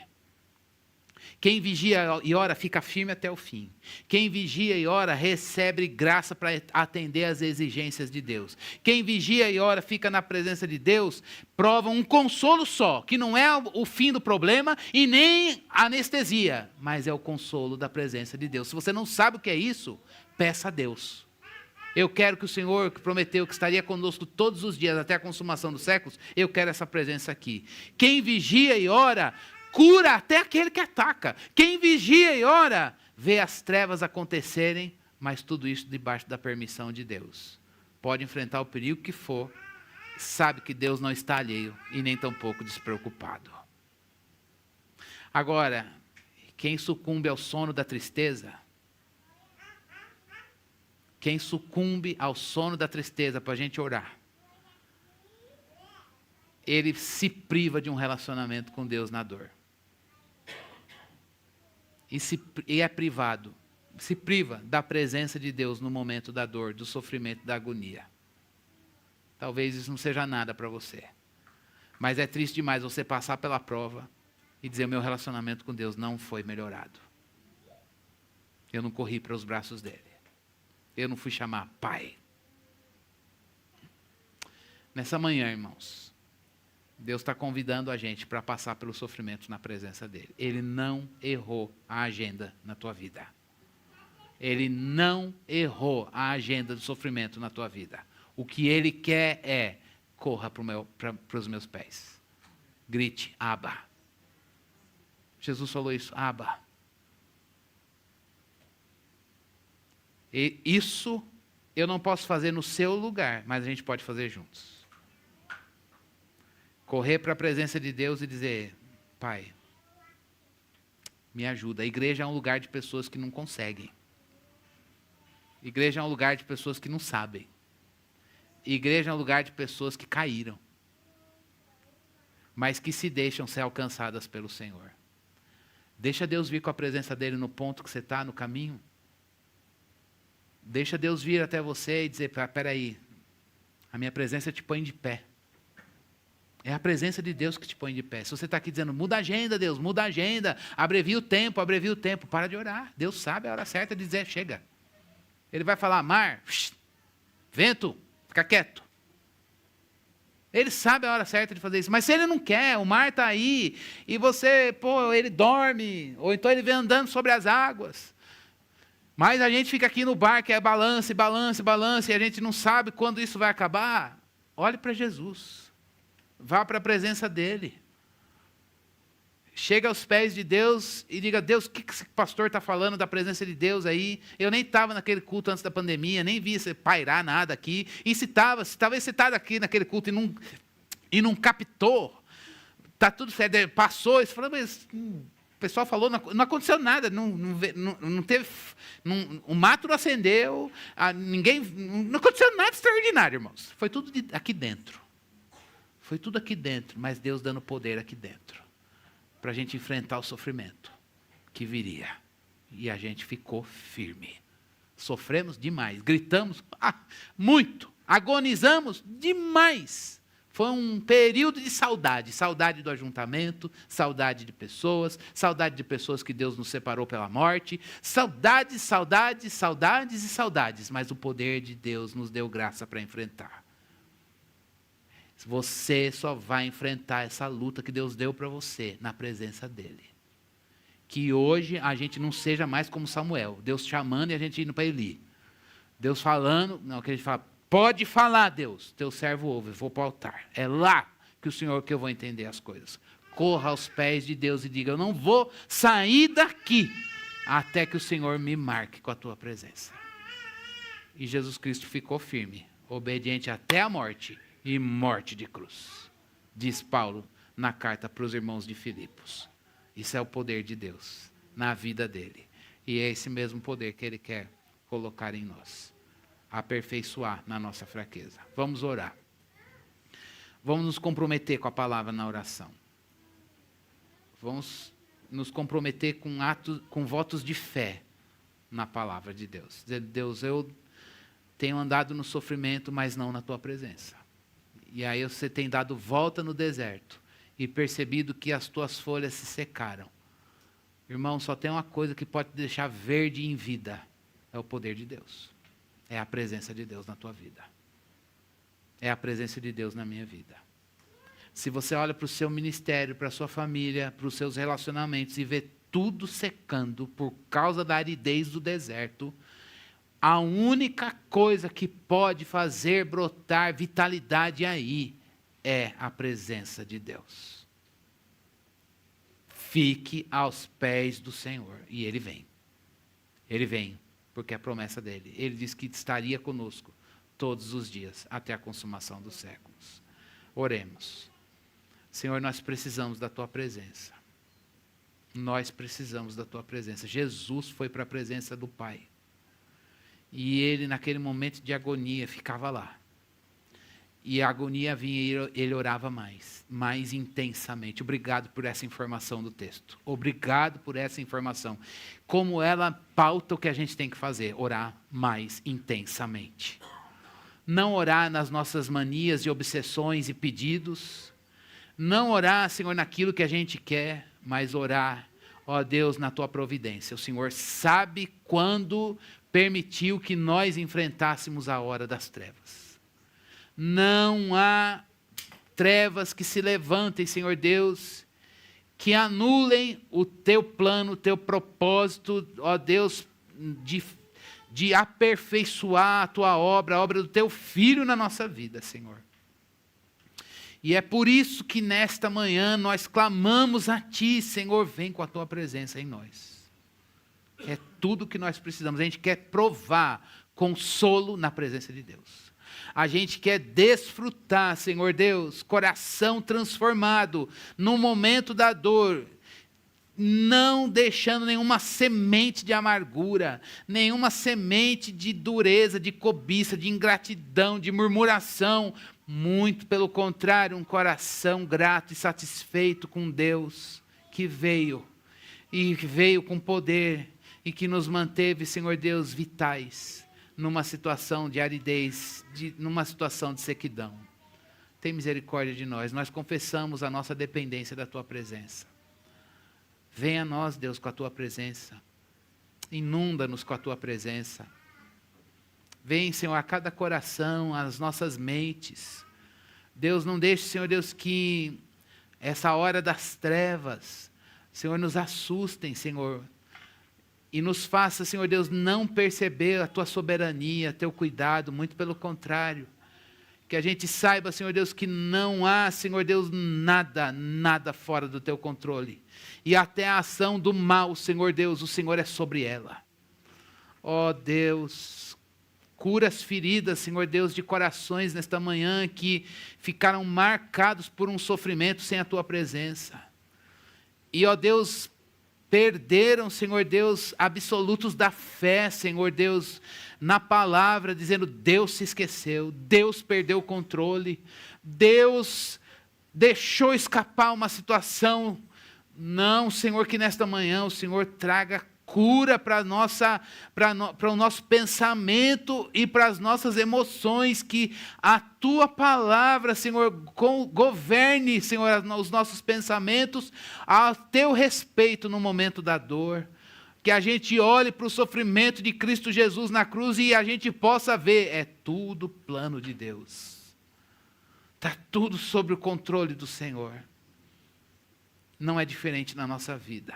Quem vigia e ora fica firme até o fim. Quem vigia e ora recebe graça para atender às exigências de Deus. Quem vigia e ora fica na presença de Deus, prova um consolo só, que não é o fim do problema e nem anestesia, mas é o consolo da presença de Deus. Se você não sabe o que é isso, peça a Deus. Eu quero que o Senhor, que prometeu que estaria conosco todos os dias até a consumação dos séculos, eu quero essa presença aqui. Quem vigia e ora, cura até aquele que ataca. Quem vigia e ora, vê as trevas acontecerem, mas tudo isso debaixo da permissão de Deus. Pode enfrentar o perigo que for, sabe que Deus não está alheio e nem tampouco despreocupado. Agora, quem sucumbe ao sono da tristeza, quem sucumbe ao sono da tristeza para a gente orar, ele se priva de um relacionamento com Deus na dor. E é privado, se priva da presença de Deus no momento da dor, do sofrimento, da agonia. Talvez isso não seja nada para você. Mas é triste demais você passar pela prova e dizer, o meu relacionamento com Deus não foi melhorado. Eu não corri para os braços dele. Eu não fui chamar Pai. Nessa manhã, irmãos, Deus está convidando a gente para passar pelo sofrimento na presença dele. Ele não errou a agenda na tua vida. Ele não errou a agenda do sofrimento na tua vida. O que ele quer é, corra para os meus pés. Grite, Abba. Jesus falou isso, Abba. E isso eu não posso fazer no seu lugar, mas a gente pode fazer juntos. Correr para a presença de Deus e dizer, Pai, me ajuda. A igreja é um lugar de pessoas que não conseguem. Igreja é um lugar de pessoas que não sabem. Igreja é um lugar de pessoas que caíram, mas que se deixam ser alcançadas pelo Senhor. Deixa Deus vir com a presença dele no ponto que você está, no caminho. Deixa Deus vir até você e dizer, espera aí, a minha presença te põe de pé. É a presença de Deus que te põe de pé. Se você está aqui dizendo, muda a agenda, Deus, muda a agenda, abrevia o tempo, para de orar. Deus sabe a hora certa de dizer, chega. Ele vai falar, mar, vento, fica quieto. Ele sabe a hora certa de fazer isso. Mas se ele não quer, o mar está aí, e você, ele dorme, ou então ele vem andando sobre as águas. Mas a gente fica aqui no barco, é balance, e a gente não sabe quando isso vai acabar. Olhe para Jesus. Vá para a presença dele. Chega aos pés de Deus e diga, Deus, o que esse pastor está falando da presença de Deus aí? Eu nem estava naquele culto antes da pandemia, nem vi você pairar nada aqui. E se talvez você está aqui naquele culto e não captou, está tudo certo, passou, você falou, mas o pessoal falou, não aconteceu nada, não teve, o mato não acendeu, não aconteceu nada extraordinário, irmãos. Foi tudo aqui dentro. Foi tudo aqui dentro, mas Deus dando poder aqui dentro, para a gente enfrentar o sofrimento que viria. E a gente ficou firme. Sofremos demais, gritamos muito, agonizamos demais. Foi um período de saudade, saudade do ajuntamento, saudade de pessoas que Deus nos separou pela morte, saudades, saudades, saudades e saudades, mas o poder de Deus nos deu graça para enfrentar. Você só vai enfrentar essa luta que Deus deu para você na presença dEle. Que hoje a gente não seja mais como Samuel, Deus chamando e a gente indo para Eli. Deus falando, não, que a gente fala, pode falar, Deus, teu servo ouve, eu vou para o altar. É lá que eu vou entender as coisas. Corra aos pés de Deus e diga, eu não vou sair daqui até que o Senhor me marque com a tua presença. E Jesus Cristo ficou firme, obediente até a morte e morte de cruz. Diz Paulo na carta para os irmãos de Filipos. Isso é o poder de Deus na vida dele. E é esse mesmo poder que ele quer colocar em nós. Aperfeiçoar na nossa fraqueza. Vamos orar. Vamos nos comprometer com a palavra na oração. Vamos nos comprometer com votos de fé na palavra de Deus. Dizer, Deus, eu tenho andado no sofrimento, mas não na tua presença. E aí você tem dado volta no deserto e percebido que as tuas folhas se secaram. Irmão, só tem uma coisa que pode te deixar verde em vida. É o poder de Deus. É a presença de Deus na tua vida. É a presença de Deus na minha vida. Se você olha para o seu ministério, para a sua família, para os seus relacionamentos e vê tudo secando por causa da aridez do deserto, a única coisa que pode fazer brotar vitalidade aí é a presença de Deus. Fique aos pés do Senhor. E Ele vem. Ele vem, porque é a promessa dEle. Ele disse que estaria conosco todos os dias, até a consumação dos séculos. Oremos. Senhor, nós precisamos da Tua presença. Nós precisamos da Tua presença. Jesus foi para a presença do Pai. E Ele, naquele momento de agonia, ficava lá. E a agonia vinha e ele orava mais intensamente. Obrigado por essa informação do texto. Obrigado por essa informação. Como ela pauta o que a gente tem que fazer, orar mais intensamente. Não orar nas nossas manias e obsessões e pedidos. Não orar, Senhor, naquilo que a gente quer, mas orar, ó Deus, na Tua providência. O Senhor sabe quando permitiu que nós enfrentássemos a hora das trevas. Não há trevas que se levantem, Senhor Deus, que anulem o Teu plano, o Teu propósito, ó Deus, de aperfeiçoar a Tua obra, a obra do Teu Filho na nossa vida, Senhor. E é por isso que nesta manhã nós clamamos a Ti, Senhor, vem com a Tua presença em nós. É tudo que nós precisamos. A gente quer provar consolo na presença de Deus. A gente quer desfrutar, Senhor Deus, coração transformado no momento da dor, não deixando nenhuma semente de amargura, nenhuma semente de dureza, de cobiça, de ingratidão, de murmuração. Muito pelo contrário, um coração grato e satisfeito com Deus, que veio com poder e que nos manteve, Senhor Deus, vitais, numa situação de aridez, numa situação de sequidão. Tem misericórdia de nós. Nós confessamos a nossa dependência da Tua presença. Venha a nós, Deus, com a Tua presença. Inunda-nos com a Tua presença. Vem, Senhor, a cada coração, as nossas mentes. Deus, não deixe, Senhor Deus, que essa hora das trevas, Senhor, nos assustem, Senhor. E nos faça, Senhor Deus, não perceber a Tua soberania, Teu cuidado, muito pelo contrário. Que a gente saiba, Senhor Deus, que não há, Senhor Deus, nada fora do Teu controle. E até a ação do mal, Senhor Deus, o Senhor é sobre ela. Ó Deus, cura as feridas, Senhor Deus, de corações nesta manhã que ficaram marcados por um sofrimento sem a Tua presença. E, ó Deus, perderam, Senhor Deus, absolutos da fé, Senhor Deus, na palavra, dizendo, Deus se esqueceu, Deus perdeu o controle, Deus deixou escapar uma situação. Não, Senhor, que nesta manhã o Senhor traga cura para o nosso pensamento e para as nossas emoções, que a Tua palavra, Senhor, governe, Senhor, os nossos pensamentos a Teu respeito no momento da dor. Que a gente olhe para o sofrimento de Cristo Jesus na cruz e a gente possa ver, é tudo plano de Deus. Está tudo sob o controle do Senhor. Não é diferente na nossa vida.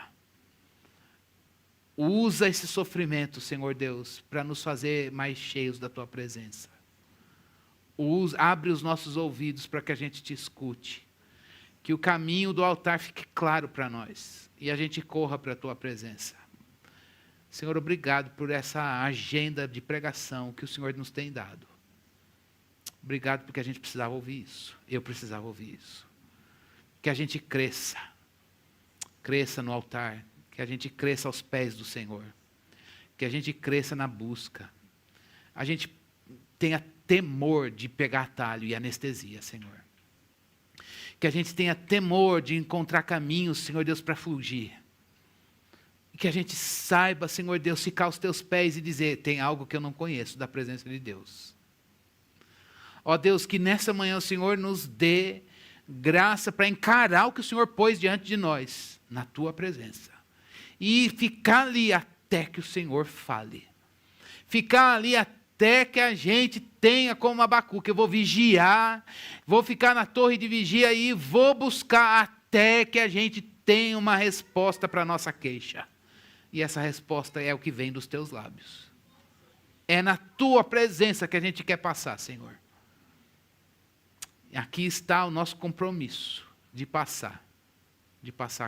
Usa esse sofrimento, Senhor Deus, para nos fazer mais cheios da Tua presença. Abre os nossos ouvidos para que a gente te escute. Que o caminho do altar fique claro para nós e a gente corra para a Tua presença. Senhor, obrigado por essa agenda de pregação que o Senhor nos tem dado. Obrigado porque a gente precisava ouvir isso. Eu precisava ouvir isso. Que a gente cresça. Cresça no altar. Que a gente cresça aos pés do Senhor. Que a gente cresça na busca. A gente tenha temor de pegar atalho e anestesia, Senhor. Que a gente tenha temor de encontrar caminhos, Senhor Deus, para fugir. Que a gente saiba, Senhor Deus, ficar aos Teus pés e dizer, tem algo que eu não conheço da presença de Deus. Ó Deus, que nessa manhã o Senhor nos dê graça para encarar o que o Senhor pôs diante de nós, na Tua presença. E ficar ali até que o Senhor fale. Ficar ali até que a gente tenha como Abacuque, eu vou vigiar, vou ficar na torre de vigia e vou buscar até que a gente tenha uma resposta para a nossa queixa. E essa resposta é o que vem dos Teus lábios. É na Tua presença que a gente quer passar, Senhor. E aqui está o nosso compromisso de passar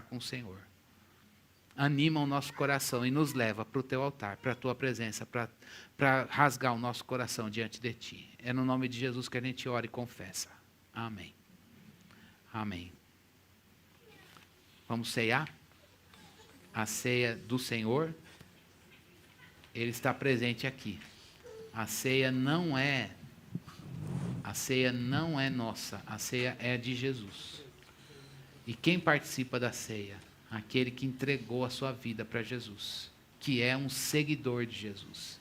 com o Senhor. Anima o nosso coração e nos leva para o Teu altar, para a Tua presença, para rasgar o nosso coração diante de Ti. É no nome de Jesus que a gente ora e confessa. Amém. Amém. Vamos ceiar? A ceia do Senhor, Ele está presente aqui. A ceia não é nossa, a ceia é de Jesus. E quem participa da ceia? Aquele que entregou a sua vida para Jesus, que é um seguidor de Jesus.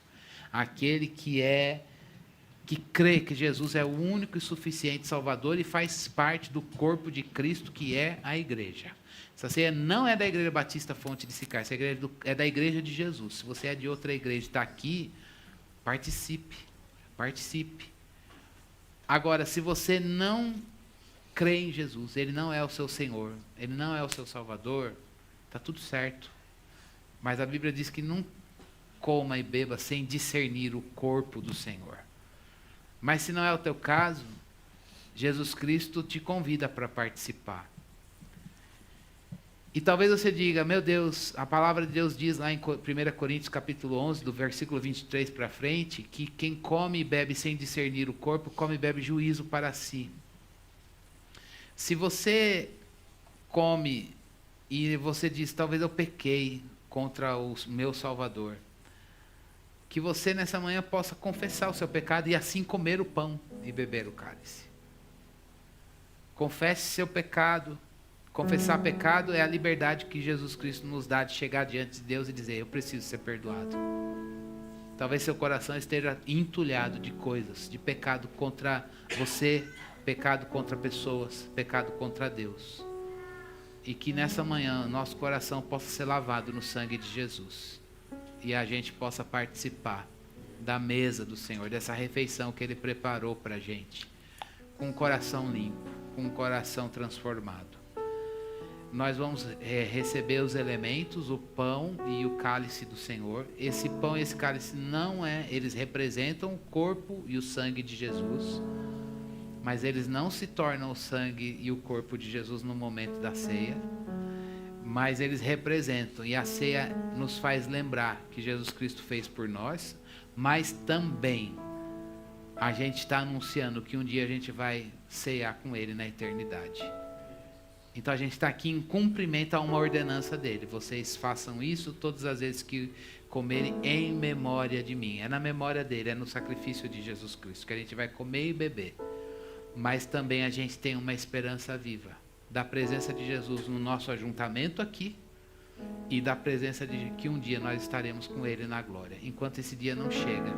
Aquele que crê que Jesus é o único e suficiente Salvador e faz parte do corpo de Cristo, que é a igreja. Essa ceia não é da Igreja Batista Fonte de Sicar, essa igreja é da Igreja de Jesus. Se você é de outra igreja e está aqui, participe. Agora, se você não crê em Jesus, Ele não é o seu Senhor, Ele não é o seu Salvador, está tudo certo. Mas a Bíblia diz que não coma e beba sem discernir o corpo do Senhor. Mas se não é o teu caso, Jesus Cristo te convida para participar. E talvez você diga, meu Deus, a palavra de Deus diz lá em 1 Coríntios capítulo 11, do versículo 23 para frente, que quem come e bebe sem discernir o corpo, come e bebe juízo para si. Se você come e você diz, talvez eu pequei contra o meu Salvador, que você nessa manhã possa confessar o seu pecado e assim comer o pão e beber o cálice. Confesse seu pecado. Confessar pecado é a liberdade que Jesus Cristo nos dá de chegar diante de Deus e dizer, eu preciso ser perdoado. Talvez seu coração esteja entulhado de coisas, de pecado contra você, pecado contra pessoas, pecado contra Deus. E que nessa manhã nosso coração possa ser lavado no sangue de Jesus. E a gente possa participar da mesa do Senhor, dessa refeição que Ele preparou para a gente. Com um coração limpo, com um coração transformado. Nós vamos receber os elementos, o pão e o cálice do Senhor. Esse pão e esse cálice eles representam o corpo e o sangue de Jesus, mas eles não se tornam o sangue e o corpo de Jesus no momento da ceia, mas eles representam, e a ceia nos faz lembrar que Jesus Cristo fez por nós, mas também a gente está anunciando que um dia a gente vai ceiar com Ele na eternidade. Então a gente está aqui em cumprimento a uma ordenança dele. Vocês façam isso todas as vezes que comerem em memória de mim. É na memória dele, é no sacrifício de Jesus Cristo que a gente vai comer e beber. Mas também a gente tem uma esperança viva da presença de Jesus no nosso ajuntamento aqui, e da presença de que um dia nós estaremos com Ele na glória. Enquanto esse dia não chega,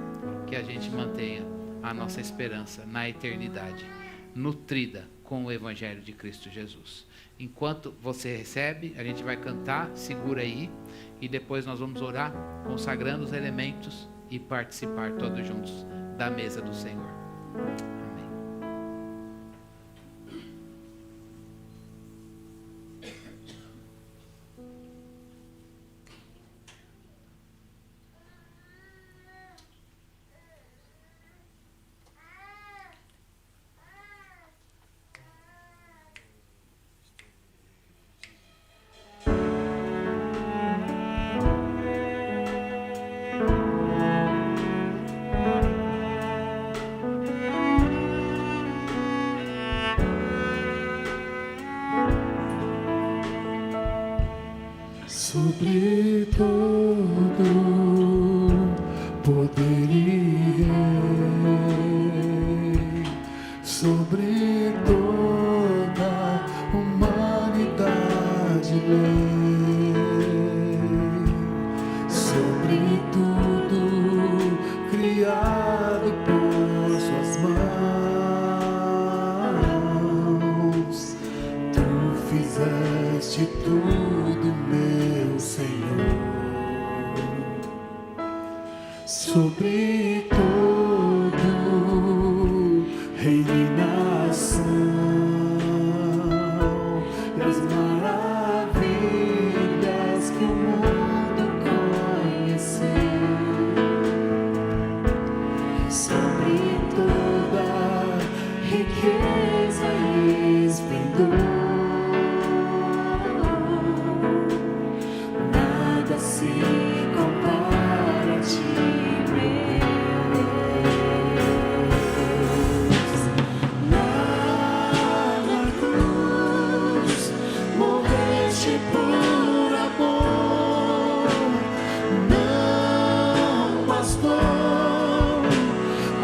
que a gente mantenha a nossa esperança na eternidade, nutrida com o Evangelho de Cristo Jesus. Enquanto você recebe, a gente vai cantar, segura aí, e depois nós vamos orar, consagrando os elementos e participar todos juntos da mesa do Senhor. Amém. Sobre todo poder e rei, sobre toda humanidade lei, sobre tudo criado por suas mãos, tu fizeste tudo, meu Senhor. Sobre todo reino e nação, e as maravilhas que o mundo conheceu, sobre toda riqueza e esplendor, nada se compara a ti, meu Deus. Na cruz morreste por amor, não bastou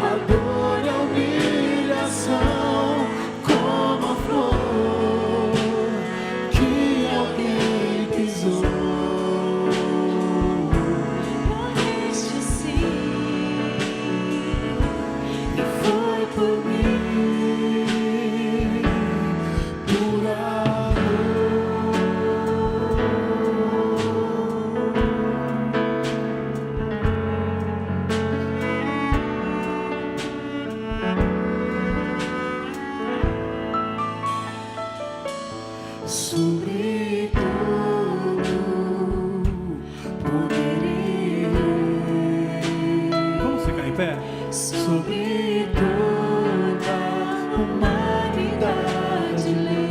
a dor e a humilhação, como a flor que alguém pisou. Morreste sim, e foi por mim, por amor. Sobre todo poder e rei, Vamos ficar em pé? sobre toda humanidade lei,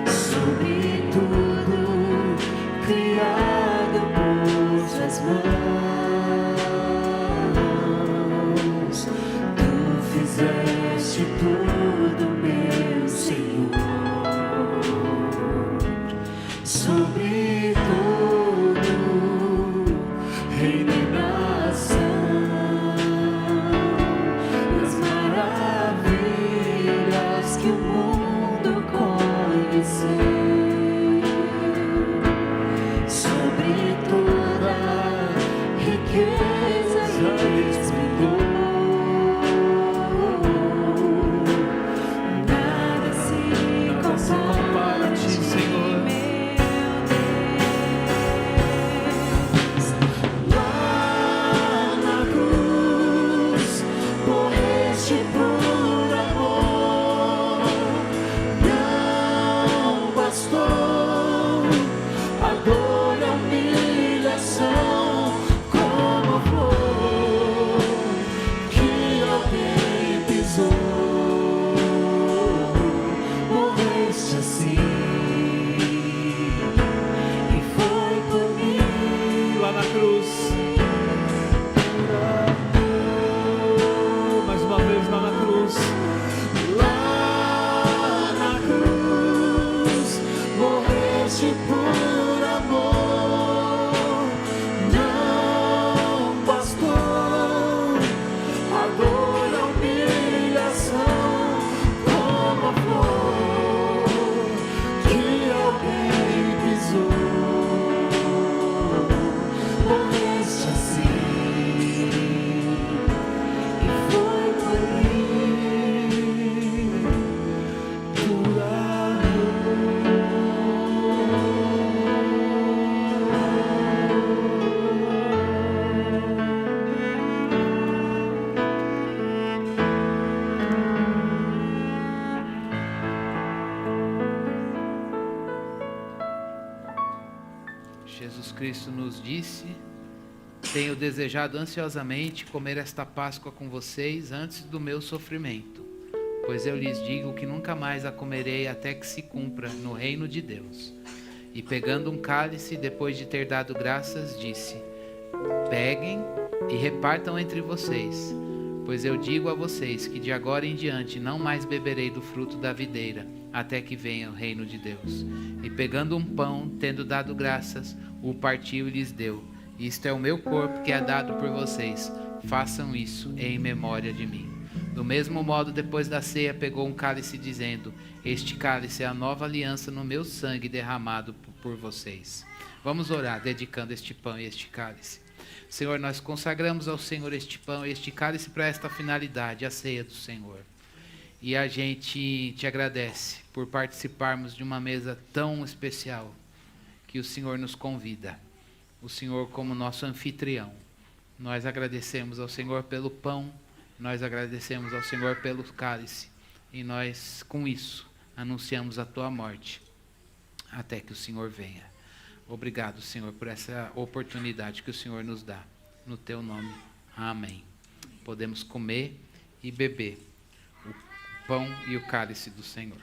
sobre tudo criado por suas mãos, tu fizeste tudo, meu Senhor. Sobre todo reino e nação, as maravilhas que o mundo conheceu, sobre toda riqueza e esplendor, nada se compara a ti, Senhor. Lá na cruz morreste por amor, não Jesus Cristo nos disse: tenho desejado ansiosamente comer esta Páscoa com vocês antes do meu sofrimento, pois eu lhes digo que nunca mais a comerei até que se cumpra no reino de Deus. E pegando um cálice, depois de ter dado graças, disse: peguem e repartam entre vocês, pois eu digo a vocês que de agora em diante não mais beberei do fruto da videira, até que venha o reino de Deus. E pegando um pão, tendo dado graças, o partiu e lhes deu: isto é o meu corpo que é dado por vocês, façam isso em memória de mim. Do mesmo modo, depois da ceia, pegou um cálice, dizendo: este cálice é a nova aliança no meu sangue derramado por vocês. Vamos orar, dedicando este pão e este cálice. Senhor, nós consagramos ao Senhor este pão e este cálice para esta finalidade, a ceia do Senhor. E a gente te agradece por participarmos de uma mesa tão especial que o Senhor nos convida. O Senhor como nosso anfitrião. Nós agradecemos ao Senhor pelo pão, nós agradecemos ao Senhor pelo cálice. E nós, com isso, anunciamos a tua morte, até que o Senhor venha. Obrigado, Senhor, por essa oportunidade que o Senhor nos dá. No teu nome. Amém. Podemos comer e beber o pão e o cálice do Senhor.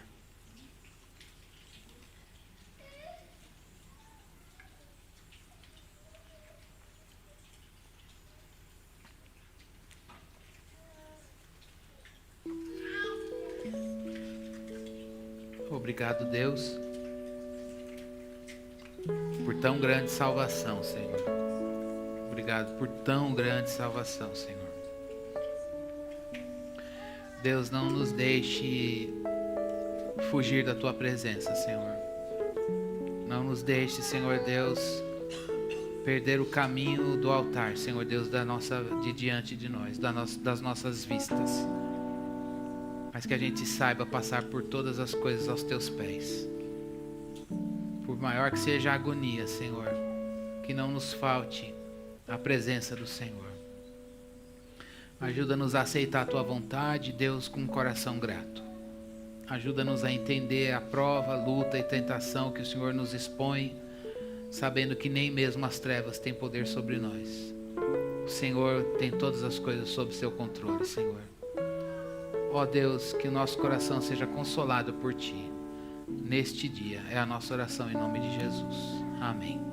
Obrigado, Deus, por tão grande salvação, Senhor. Obrigado por tão grande salvação, Senhor. Deus, não nos deixe fugir da tua presença, Senhor. Não nos deixe, Senhor Deus, perder o caminho do altar, Senhor Deus, de diante de nós, das nossas vistas. Mas que a gente saiba passar por todas as coisas aos teus pés. Por maior que seja a agonia, Senhor, que não nos falte a presença do Senhor. Ajuda-nos a aceitar a tua vontade, Deus, com um coração grato. Ajuda-nos a entender a prova, luta e tentação que o Senhor nos expõe, sabendo que nem mesmo as trevas têm poder sobre nós. O Senhor tem todas as coisas sob seu controle, Senhor. Ó Deus, que o nosso coração seja consolado por Ti neste dia. É a nossa oração em nome de Jesus. Amém.